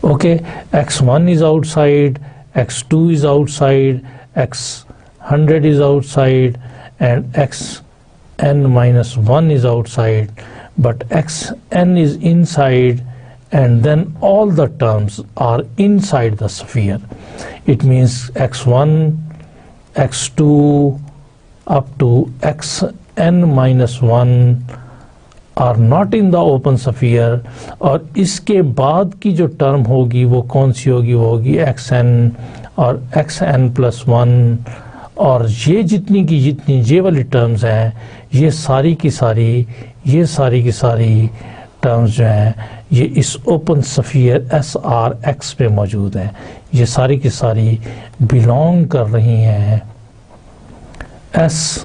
Okay, x1 is outside, x2 is outside, x100 is outside and xn minus 1 is outside, but xn is inside, and then all the terms are inside the sphere. It means x1, x2 up to xn minus 1 are not in the open sphere, और इसके बाद की जो term होगी वो कौन सी होगी, वो होगी xn और xn plus 1, और ये जितनी की जितनी ये वाली टर्म्स हैं ये सारी की सारी टर्म्स जो हैं ये इस ओपन स्फीयर SRX पे मौजूद हैं. ये सारी की सारी बिलोंग कर रही हैं SRX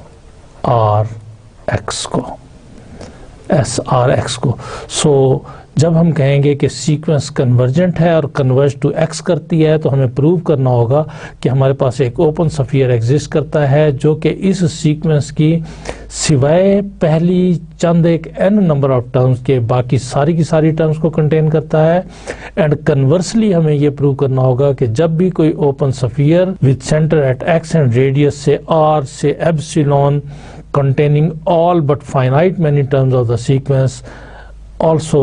को. सो जब हम कहेंगे कि सीक्वेंस कन्वर्जेंट है और कन्वर्ज टू x करती है, तो हमें प्रूव करना होगा कि हमारे पास एक ओपन स्फीयर एग्जिस्ट करता है जो कि इस सीक्वेंस की सिवाय पहली चंद एक n नंबर ऑफ टर्म्स के बाकी सारी की सारी टर्म्स को कंटेन करता है. एंड कन्वर्सली हमें ये प्रूव करना होगा कि जब भी कोई open sphere with centre at x and radius से r से epsilon containing all but finite many terms of the sequence, also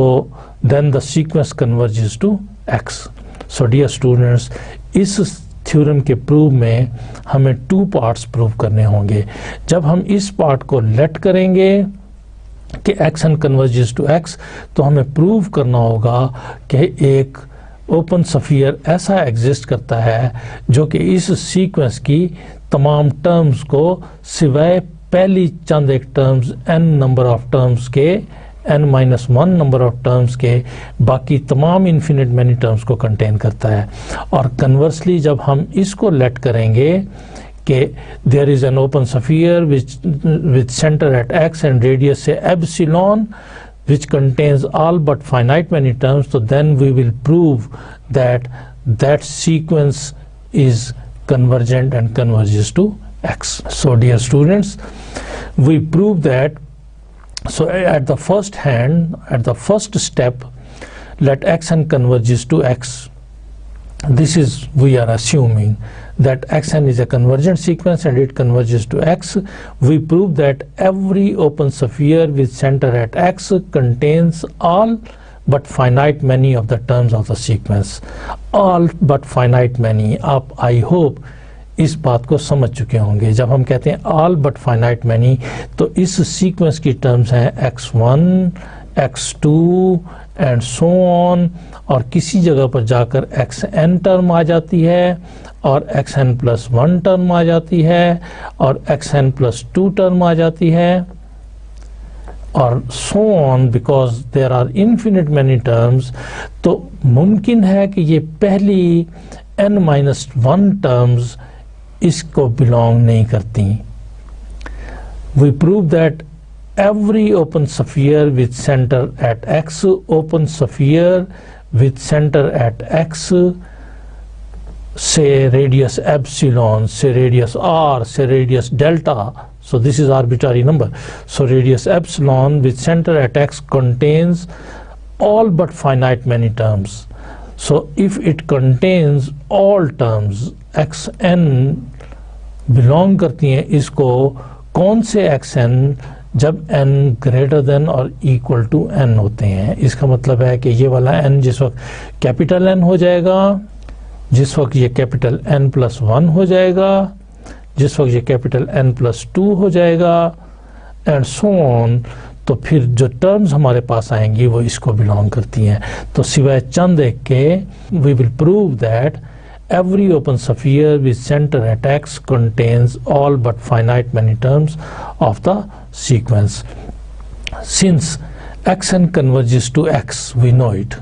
then the sequence converges to x. So dear students, इस थ्योरम के प्रूव में हमें 2 parts prove करने होंगे. जब हम इस पार्ट को लेट करेंगे कि xn converges to x, तो हमें प्रूव करना होगा कि एक ओपन स्फीयर ऐसा एग्जिस्ट करता है जो कि इस सीक्वेंस की तमाम टर्म्स को सिवाय पहली चंद एक terms n number of terms के n-1 नंबर ऑफ टर्म्स के बाकी तमाम इन्फिनिट मैनी टर्म्स को कंटेन करता है. और कन्वर्सली जब हम इसको लेट करेंगे कि there is an open sphere with center at x and radius say epsilon which contains all but finite many terms, so then we will prove that that sequence is convergent and converges to x. So dear students, we prove that. So at the first step, let xn converges to x. This is, we are assuming that xn is a convergent sequence and it converges to x. We prove that every open sphere with center at x contains all but finite many of the terms of the sequence. All but finite many, आप I hope इस बात को समझ चुके होंगे. जब हम कहते हैं all but finite many, तो इस सीक्वेंस की टर्म्स हैं x1, x2 and so on, और किसी जगह पर जाकर xn टर्म आ जाती है और xn+1 टर्म आ जाती है और xn+2 टर्म आ जाती है और so on, because there are infinite many terms. तो मुमकिन है कि ये पहली n-1 टर्म्स इसको बिलोंग नहीं करती. We prove that every open sphere with center at x, open sphere with center at x, say radius epsilon, say radius r, say radius delta, so this is arbitrary number, so radius epsilon with center at x contains all but finite many terms. So if it contains all terms, xn belong करती हैं इसको, कौन से xn, जब n greater than और equal to n होते हैं. इसका मतलब है कि ये वाला n जिस वक्त कैपिटल N हो जाएगा, जिस वक्त ये कैपिटल n+1 हो जाएगा, जिस वक्त ये कैपिटल n+2 हो जाएगा एंड सो ऑन, तो फिर जो टर्म्स हमारे पास आएंगी वो इसको बिलोंग करती हैं. तो सिवाय चंद एक के, we will prove that every open sphere with center at x contains all but finite many terms of the sequence. Since xn converges to x, we know it.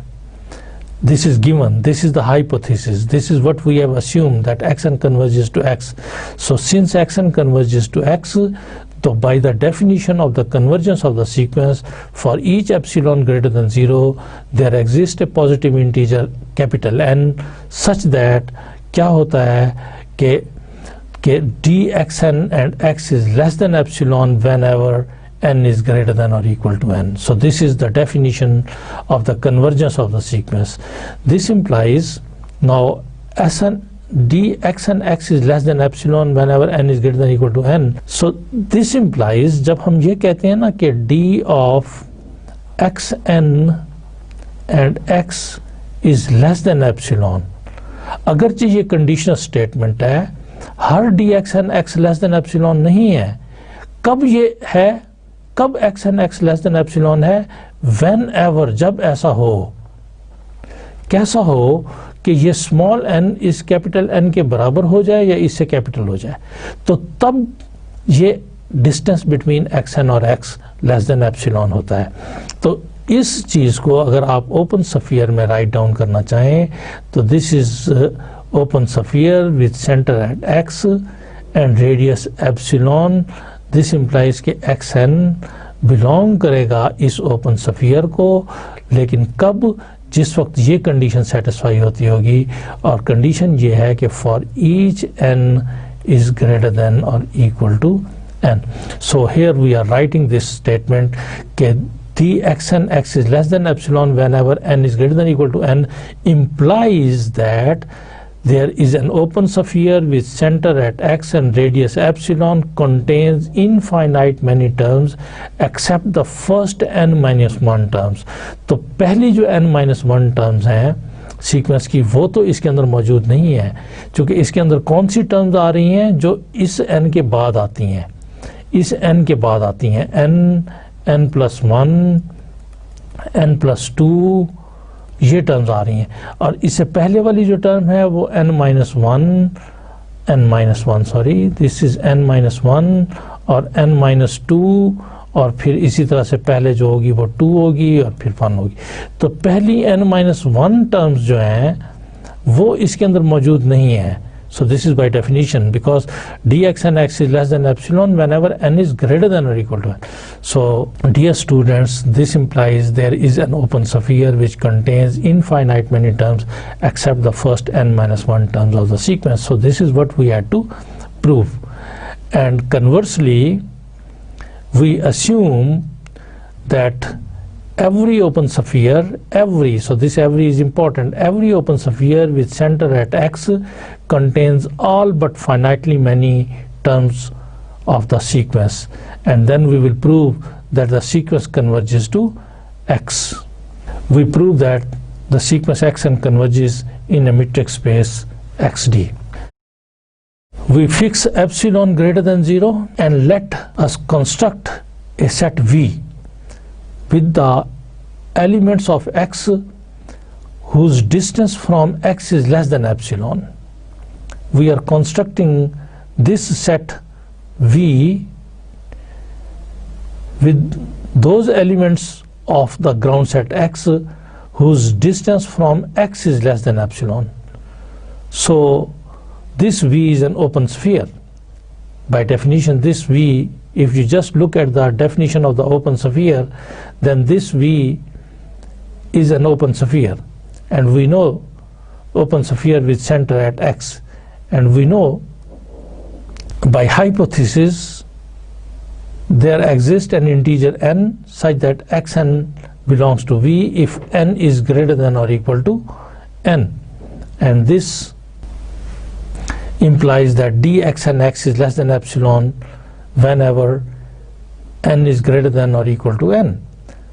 This is given, this is the hypothesis, this is what we have assumed, that xn converges to x. So since xn converges to x, so by the definition of the convergence of the sequence, for each epsilon greater than 0, there exists a positive integer capital N such that क्या होता है कि dxn and x is less than epsilon whenever n is greater than or equal to n. So this is the definition of the convergence of the sequence. This implies now dxn x is less than epsilon whenever n is greater than or equal to n. So this implies, जब हम ये कहते हैं ना कि d of xn and x is less than epsilon, अगरचे ये conditional statement है, हर dxn x less than epsilon नहीं है. कब ये है, कब xn x less than epsilon है? Whenever, जब ऐसा हो, कैसा हो कि ये स्मॉल n इस कैपिटल N के बराबर हो जाए या इससे कैपिटल हो जाए, तो तब ये डिस्टेंस बिटवीन xn और x लेस देन एप्सिलॉन होता है. तो इस चीज़ को अगर आप ओपन स्फीयर में राइट डाउन करना चाहें तो this is open sphere with centre at x and radius epsilon. This implies कि xn बिलोंग करेगा इस ओपन स्फीयर को, लेकिन कब? जिस वक्त ये कंडीशन सेटिस्फाई होती होगी, और कंडीशन ये है कि for each n is greater than और equal to n. So here we are writing this statement कि dxn x is less than epsilon whenever n is greater than or equal to n implies that there is an open sphere with center at x and radius epsilon contains infinite many terms except the first n-1 terms. तो पहली जो n-1 terms हैं sequence की, वो तो इसके अंदर मौजूद नहीं है, क्योंकि इसके अंदर कौन सी टर्म्स आ रही हैं जो इस n के बाद आती हैं, इस n के बाद आती हैं, n+1, n+2, ये टर्म्स आ रही हैं. और इससे पहले वाली जो टर्म है वो दिस इज n-1 और n-2, और फिर इसी तरह से पहले जो होगी वो 2 होगी और फिर 1 होगी. तो पहली n-1 टर्म्स जो हैं वो इसके अंदर मौजूद नहीं है. So this is by definition, because dx and x is less than epsilon whenever n is greater than or equal to n. So dear students, this implies there is an open sphere which contains infinite many terms except the first n minus 1 terms of the sequence. So this is what we had to prove. And conversely, we assume that every open sphere, so this every is important, every open sphere with center at x contains all but finitely many terms of the sequence, and then we will prove that the sequence converges to x. We prove that the sequence xn converges in a metric space xd. We fix epsilon greater than 0 and let us construct a set V with the elements of x whose distance from x is less than epsilon. We are constructing this set V with those elements of the ground set x whose distance from x is less than epsilon. So this V is an open sphere. By definition, this V, if you just look at the definition of the open sphere, then this V is an open sphere, and we know open sphere with center at x, and we know by hypothesis there exists an integer n such that xn belongs to V if n is greater than or equal to n, and this implies that dx and x is less than epsilon whenever n is greater than or equal to n.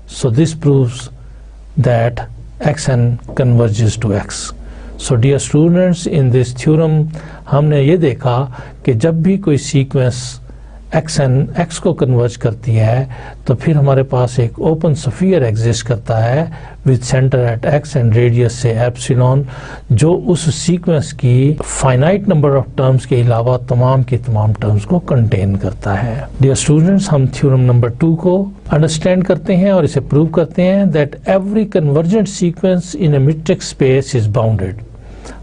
So this proves that xn converges to x. So dear students, in this theorem हमने ये देखा कि जब भी कोई sequence xn x को converge करती है तो फिर हमारे पास एक ओपन स्फीयर एग्जिस्ट करता है with centre at x and radius से एप्सिलॉन, जो उस सीक्वेंस की फाइनाइट नंबर ऑफ टर्म्स के अलावा तमाम के तमाम टर्म्स को कंटेन करता है. डियर स्टूडेंट्स, हम थ्योरम नंबर 2 को अंडरस्टैंड करते हैं और इसे प्रूव करते हैं that every convergent sequence in a metric space is bounded.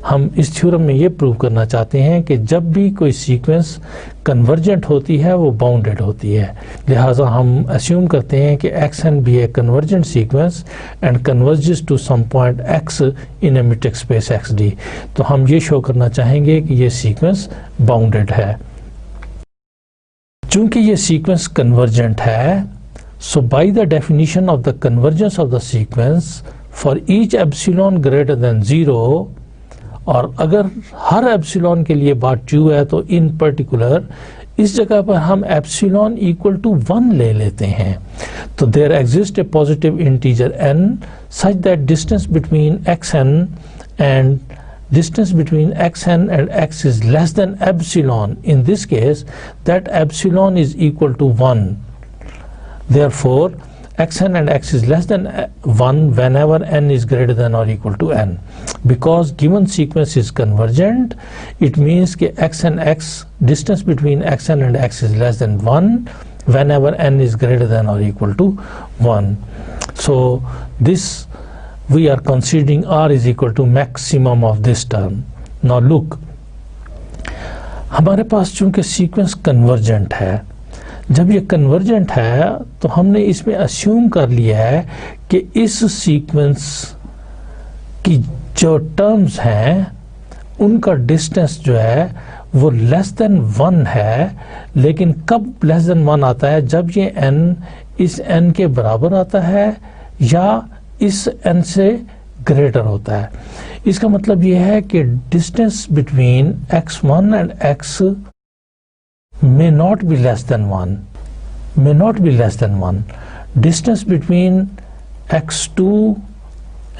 हम इस थ्योरम में ये प्रूव करना चाहते हैं कि जब भी कोई सीक्वेंस कन्वर्जेंट होती है वो बाउंडेड होती है. लिहाजा हम अस्यूम करते हैं कि xn भी एक convergent sequence and converges to some point x in a metric space xd. तो हम ये शो करना चाहेंगे कि ये सीक्वेंस बाउंडेड है. चूंकि ये सीक्वेंस कन्वर्जेंट है, so by the definition of the convergence of the sequence for each epsilon greater than 0, और अगर हर एप्सिलॉन के लिए बात ट्रू है तो इन पर्टिकुलर इस जगह पर हम एप्सिलॉन इक्वल टू 1 ले लेते हैं. तो there exist a positive integer n such that distance between xn and distance between xn and x is less than epsilon. In this case, that epsilon is equal to 1. Therefore, xn and x is less than 1 whenever n is greater than or equal to n. Because given sequence is convergent, it means that x and x, distance between xn and x is less than 1 whenever n is greater than or equal to 1. So this we are considering r is equal to maximum of this term. Now look, हमारे पास चूंकि sequence convergent है, जब ये convergent है तो हमने इसमें assume कर लिया है कि इस सीक्वेंस की जो टर्म्स हैं उनका डिस्टेंस जो है वो लेस देन 1 है. लेकिन कब लेस देन 1 आता है? जब ये n इस n के बराबर आता है या इस n से ग्रेटर होता है. इसका मतलब ये है कि distance between x1 and x may not be less than 1, may not be less than 1. Distance between x2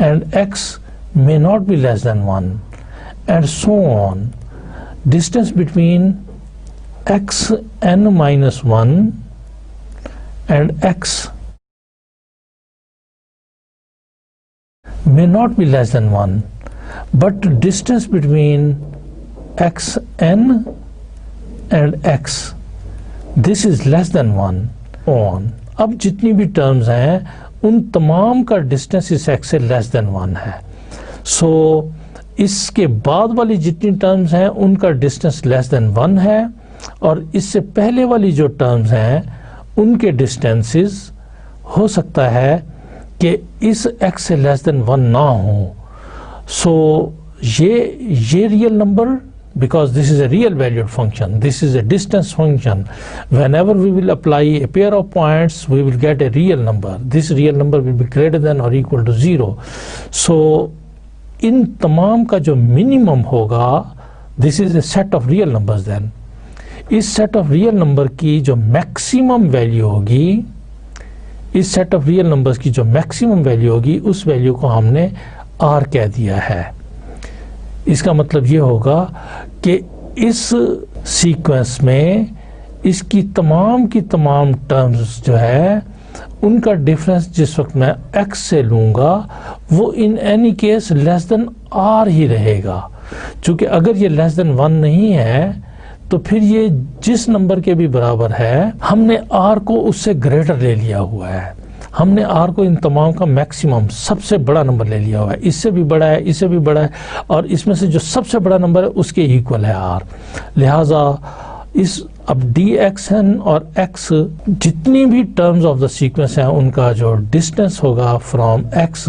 and x may not be less than 1, and so on. Distance between xn minus 1 and x may not be less than 1, but distance between xn and x, this is less than 1 on. अब जितनी भी terms हैं उन तमाम का distance इस x से less then 1 है. सो इसके बाद वाली जितनी टर्म्स हैं उनका डिस्टेंस लेस देन 1 है, और इससे पहले वाली जो टर्म्स हैं उनके डिस्टेंसेस हो सकता है कि इस x से लेस देन 1 ना हो. सो ये real number, because this is a real valued function, this is a distance function. Whenever we will apply a pair of points, we will get a real number. This real number will be greater than or equal to 0. So इन तमाम का जो minimum होगा, this is a set of real numbers then. इस set of real number की जो maximum value होगी, इस set of real numbers की जो मैक्सिमम वैल्यू होगी, उस वैल्यू को हमने r कह दिया है. इसका मतलब ये होगा कि इस सीक्वेंस में इसकी तमाम की तमाम टर्म्स जो है उनका डिफरेंस जिस वक्त मैं x से लूँगा वो in any case less than r ही रहेगा. चूँकि अगर ये लेस देन 1 नहीं है तो फिर ये जिस नंबर के भी बराबर है, हमने r को उससे ग्रेटर ले लिया हुआ है. हमने r को इन तमाम का मैक्सिमम सबसे बड़ा नंबर ले लिया हुआ है. इससे भी बड़ा है, इससे भी बड़ा है, और इसमें से जो सबसे बड़ा नंबर है उसके इक्वल है r. लिहाजा इस अब dxn और x जितनी भी टर्म्स ऑफ द सीक्वेंस हैं उनका जो डिस्टेंस होगा फ्रॉम x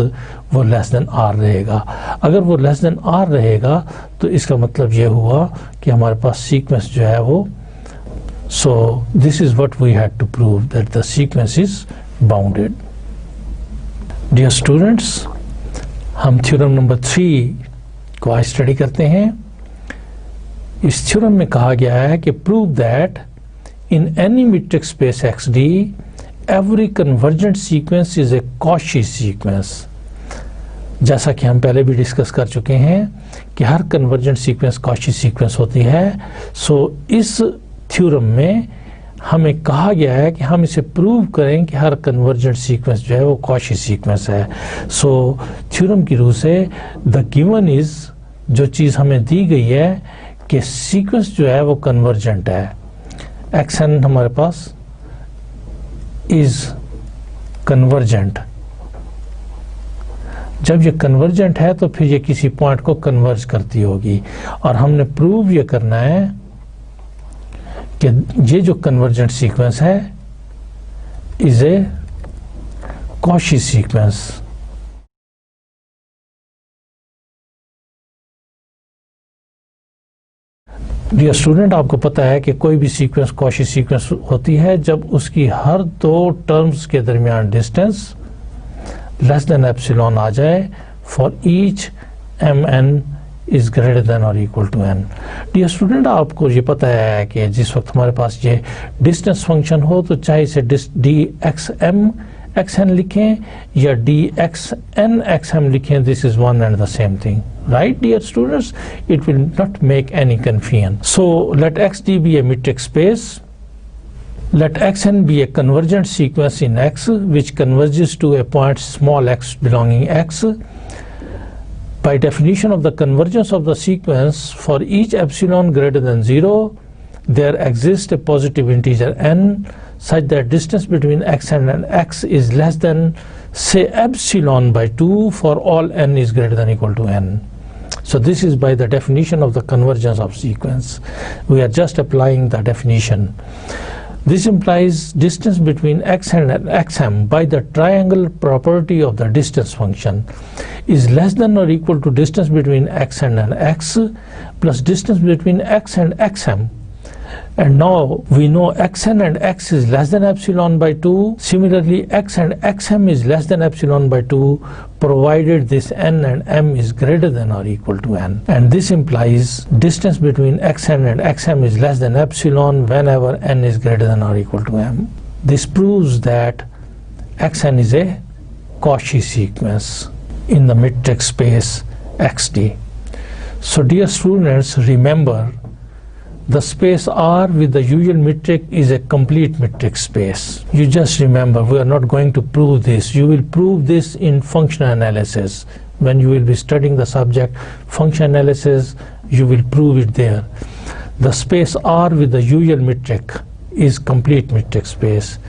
वो लेस देन r रहेगा. अगर वो लेस देन r रहेगा तो इसका मतलब ये हुआ कि हमारे पास सीक्वेंस जो है वो, so this is what we had to prove that the sequence is bounded. Dear students, हम थ्योरम नंबर 3 को आज स्टडी करते हैं. इस थ्योरम में कहा गया है कि prove that in any metric space XD every convergent sequence is a Cauchy sequence. जैसा कि हम पहले भी डिस्कस कर चुके हैं कि हर कन्वर्जेंट सीक्वेंस कॉची सीक्वेंस होती है. सो इस थ्योरम में हमें कहा गया है कि हम इसे प्रूव करें कि हर कन्वर्जेंट सीक्वेंस जो है वो कॉची सीक्वेंस है. सो थ्योरम की रूह से द गिवन इज, जो चीज़ हमें दी गई है कि सीक्वेंस जो है वो कन्वर्जेंट है. xn हमारे पास इज कन्वर्जेंट. जब ये कन्वर्जेंट है तो फिर ये किसी पॉइंट को कन्वर्ज करती होगी, और हमने प्रूव ये करना है कि ये जो कन्वर्जेंट सीक्वेंस है is a Cauchy sequence. Dear student, आपको पता है कि कोई भी सीक्वेंस कॉची सीक्वेंस होती है जब उसकी हर दो टर्म्स के दरमियान डिस्टेंस लेस देन एप्सिलॉन आ जाए for each mn is greater than और equal to n. Dear student, आपको ये पता है कि जिस वक्त हमारे पास ये डिस्टेंस फंक्शन हो तो चाहे इसे dxm xn लिखें या dxn xm लिखें, this is one and the same thing. Right, dear students, it will not make any confusion. So let XD be a metric space. Let Xn be a convergent sequence in X which converges to a point small x belonging X. By definition of the convergence of the sequence, for each epsilon greater than 0, there exists a positive integer n such that distance between Xn and X is less than, say, epsilon by 2 for all n is greater than or equal to n. So this is by the definition of the convergence of sequence. We are just applying the definition. This implies distance between xn and xm by the triangle property of the distance function is less than or equal to distance between xn and x plus distance between x and xm. And now we know xn and x is less than epsilon by 2. Similarly, x and xm is less than epsilon by 2 provided this n and m is greater than or equal to n. And this implies distance between xn and xm is less than epsilon whenever n is greater than or equal to m. This proves that xn is a Cauchy sequence in the metric space XD. So dear students, remember the space R with the usual metric is a complete metric space. You just remember, we are not going to prove this. You will prove this in functional analysis. When you will be studying the subject function analysis, you will prove it there. The space R with the usual metric is complete metric space.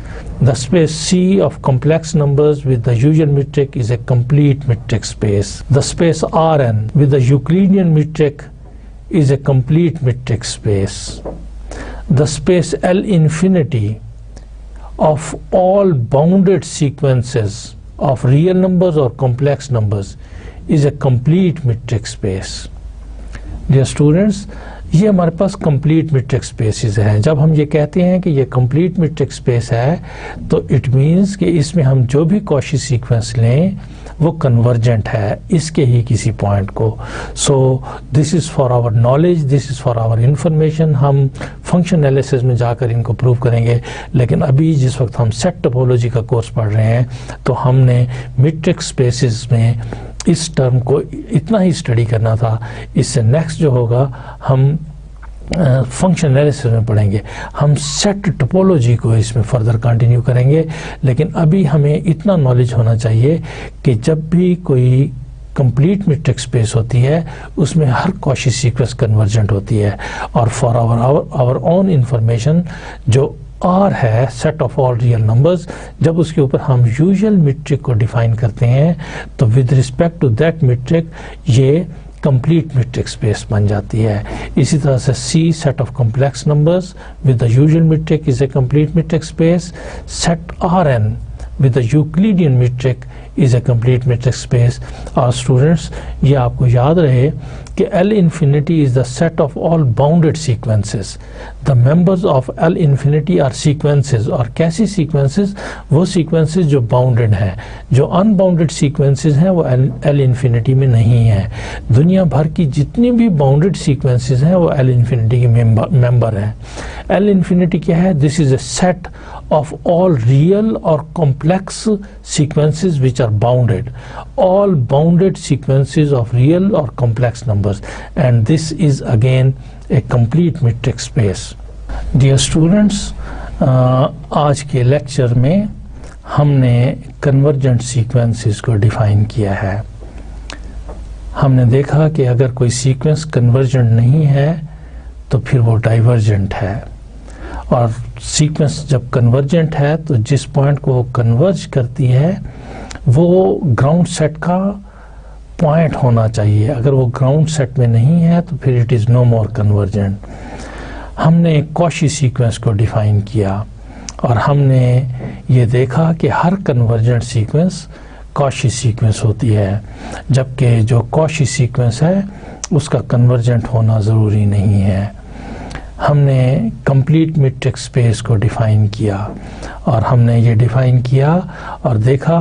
The space C of complex numbers with the usual metric is a complete metric space. The space Rn with the Euclidean metric is a complete metric space. The space L infinity of all bounded sequences of real numbers or complex numbers is a complete metric space. Dear students, ये हमारे पास complete metric spaces हैं. जब हम ये कहते हैं कि ये कंप्लीट मेट्रिक स्पेस है तो इट मीन्स कि इसमें हम जो भी कॉची सीक्वेंस लें वो कन्वर्जेंट है इसके ही किसी पॉइंट को. So this is for our knowledge, this is for our information. हम फंक्शन एनालिसिस में जाकर इनको प्रूव करेंगे, लेकिन अभी जिस वक्त हम सेट टोपोलॉजी का कोर्स पढ़ रहे हैं तो हमने मेट्रिक स्पेसेस में इस टर्म को इतना ही स्टडी करना था. इससे नेक्स्ट जो होगा हम फंक्शन एनालिसिस में पढ़ेंगे, हम सेट टोपोलॉजी को इसमें फर्दर कंटिन्यू करेंगे. लेकिन अभी हमें इतना नॉलेज होना चाहिए कि जब भी कोई कंप्लीट मेट्रिक स्पेस होती है उसमें हर कॉची सीक्वेंस कन्वर्जेंट होती है. और फॉर आवर ओन इंफॉर्मेशन जो R है set of all real numbers, जब उसके ऊपर हम यूजुअल मीट्रिक को डिफाइन करते हैं तो with respect to that metric ये कंप्लीट मीट्रिक स्पेस बन जाती है. इसी तरह से C set of complex numbers with the usual metric is a complete metric space. Set Rn with the Euclidean metric is a complete metric space. Our students, ये आपको याद रहे कि L infinity is the set of all bounded sequences. The members of L infinity are sequences. और कैसी sequences? वो sequences जो bounded हैं. जो unbounded sequences हैं वो L infinity में नहीं है. दुनिया भर की जितनी भी bounded sequences हैं वो L infinity के member हैं. L infinity क्या है? This is a set of all real or complex sequences which are bounded. All bounded sequences of real or complex numbers, and this is again a complete metric space. Dear students, आज के lecture में हमने convergent sequences को define किया है. हमने देखा कि अगर कोई सीक्वेंस कन्वर्जेंट नहीं है तो फिर वो डाइवर्जेंट है, और सीक्वेंस जब कन्वर्जेंट है तो जिस पॉइंट को वो कन्वर्ज करती है वो ग्राउंड सेट का पॉइंट होना चाहिए. अगर वो ग्राउंड सेट में नहीं है तो फिर it is no more convergent. हमने कॉची सीक्वेंस को डिफाइन किया और हमने ये देखा कि हर कन्वर्जेंट सीक्वेंस कॉची सीक्वेंस होती है, जबकि जो कॉची सीक्वेंस है उसका कन्वर्जेंट होना ज़रूरी नहीं है. हमने कंप्लीट मेट्रिक स्पेस को डिफाइन किया और हमने ये डिफाइन किया और देखा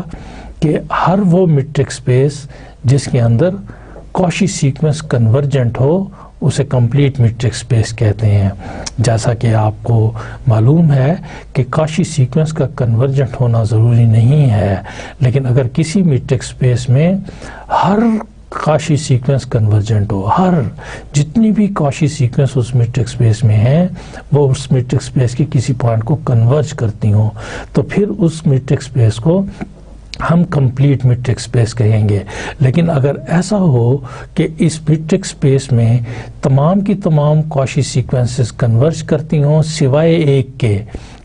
कि हर वो मेट्रिक स्पेस जिसके अंदर कॉची सीक्वेंस कन्वर्जेंट हो उसे कंप्लीट मेट्रिक स्पेस कहते हैं. जैसा कि आपको मालूम है कि कॉची सीक्वेंस का कन्वर्जेंट होना ज़रूरी नहीं है, लेकिन अगर किसी मेट्रिक स्पेस में हर कॉची सीक्वेंस कन्वर्जेंट हो, हर जितनी भी कॉची सीक्वेंस उस मेट्रिक स्पेस में है वो उस मेट्रिक स्पेस के किसी पॉइंट को कन्वर्ज करती हो, तो फिर उस मेट्रिक स्पेस को हम कंप्लीट मेट्रिक स्पेस कहेंगे. लेकिन अगर ऐसा हो कि इस मेट्रिक स्पेस में तमाम की तमाम कॉची सीक्वेंसेस कन्वर्ज करती हों सिवाय एक के,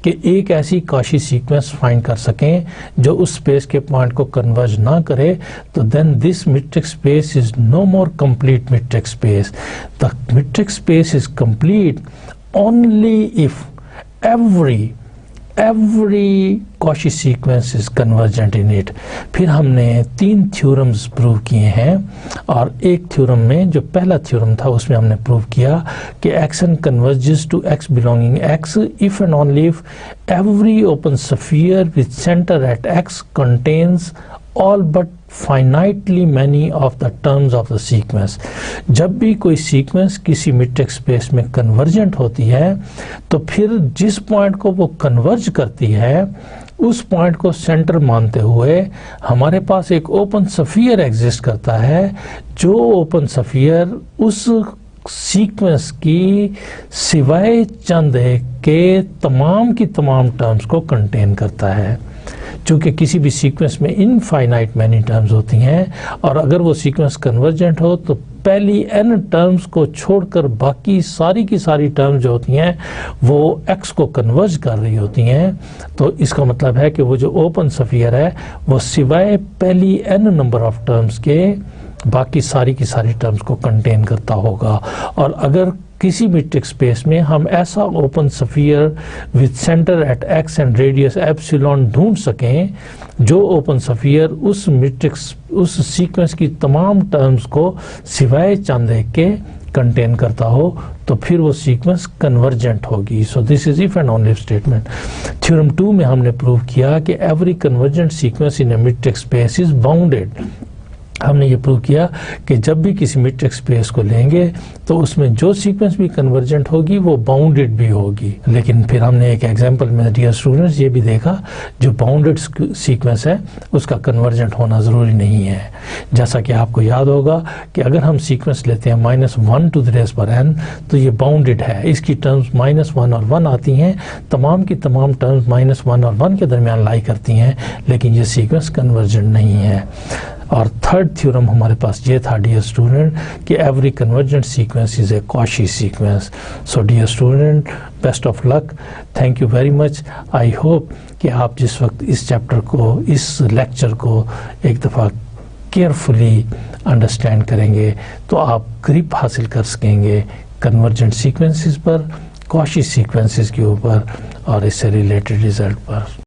कि एक ऐसी कॉची सीक्वेंस फाइंड कर सकें जो उस स्पेस के पॉइंट को कन्वर्ज ना करे, तो then this metric space is no more complete metric space. The metric space is complete only if every Cauchy sequence is convergent in it. फिर हमने 3 थ्योरम्स प्रूव किए हैं और एक थ्योरम में जो पहला थ्योरम था उसमें हमने प्रूव किया कि xn converges to x belonging x if and only if every open sphere with center at x contains all but finitely many of the terms of the sequence. जब भी कोई सीक्वेंस किसी metric space में convergent होती है तो फिर जिस पॉइंट को वो कन्वर्ज करती है उस पॉइंट को सेंटर मानते हुए हमारे पास एक ओपन स्फीयर एग्जिस्ट करता है, जो ओपन स्फीयर उस सीक्वेंस की सिवाय चंद के तमाम की तमाम टर्म्स को कंटेन करता है. चूँकि किसी भी सीक्वेंस में इनफाइनाइट मैनी टर्म्स होती हैं और अगर वो सीक्वेंस कन्वर्जेंट हो तो पहली n टर्म्स को छोड़कर बाकी सारी की सारी टर्म्स जो होती हैं वो x को कन्वर्ज कर रही होती हैं, तो इसका मतलब है कि वो जो ओपन स्फीयर है वो सिवाय पहली n नंबर ऑफ टर्म्स के बाकी सारी की सारी टर्म्स को कंटेन करता होगा। और अगर किसी मीट्रिक स्पेस में हम ऐसा open sphere with centre at x and radius epsilon ढूंढ सकें जो ओपन स्फीयर उस मीट्रिक्स उस सीक्वेंस की तमाम टर्म्स को सिवाय चंद एक के कंटेन करता हो, तो फिर वो सीक्वेंस कन्वर्जेंट होगी। सो this is if and only statement. Theorem 2 में हमने प्रूव किया कि every convergent sequence in a metric space is bounded. हमने ये प्रूव किया कि जब भी किसी मीट्रिक स्पेस को लेंगे तो उसमें जो सीक्वेंस भी कन्वर्जेंट होगी वो बाउंडेड भी होगी। लेकिन फिर हमने एक एग्जांपल में डियर स्टूडेंट्स ये भी देखा जो बाउंडेड सीक्वेंस है उसका कन्वर्जेंट होना ज़रूरी नहीं है। जैसा कि आपको याद होगा कि अगर हम सीक्वेंस लेते हैं -1 टू द रेज़ पर n तो ये बाउंडेड है, इसकी टर्म्स -1 और 1 आती हैं, तमाम की तमाम टर्म्स -1 और 1 के दरमियान लाई करती हैं, लेकिन ये सीक्वेंस कन्वर्जेंट नहीं है। और थर्ड थ्योरम हमारे पास ये था डियर स्टूडेंट कि every convergent sequence is a Cauchy sequence. So dear student, best of luck, thank you very much. I hope कि आप जिस वक्त इस चैप्टर को, इस लेक्चर को एक दफ़ा केयरफुली अंडरस्टैंड करेंगे तो आप ग्रिप हासिल कर सकेंगे कन्वर्जेंट सीक्वेंसेस पर, कॉशी सीक्वेंसेस के ऊपर और इससे रिलेटेड रिजल्ट पर।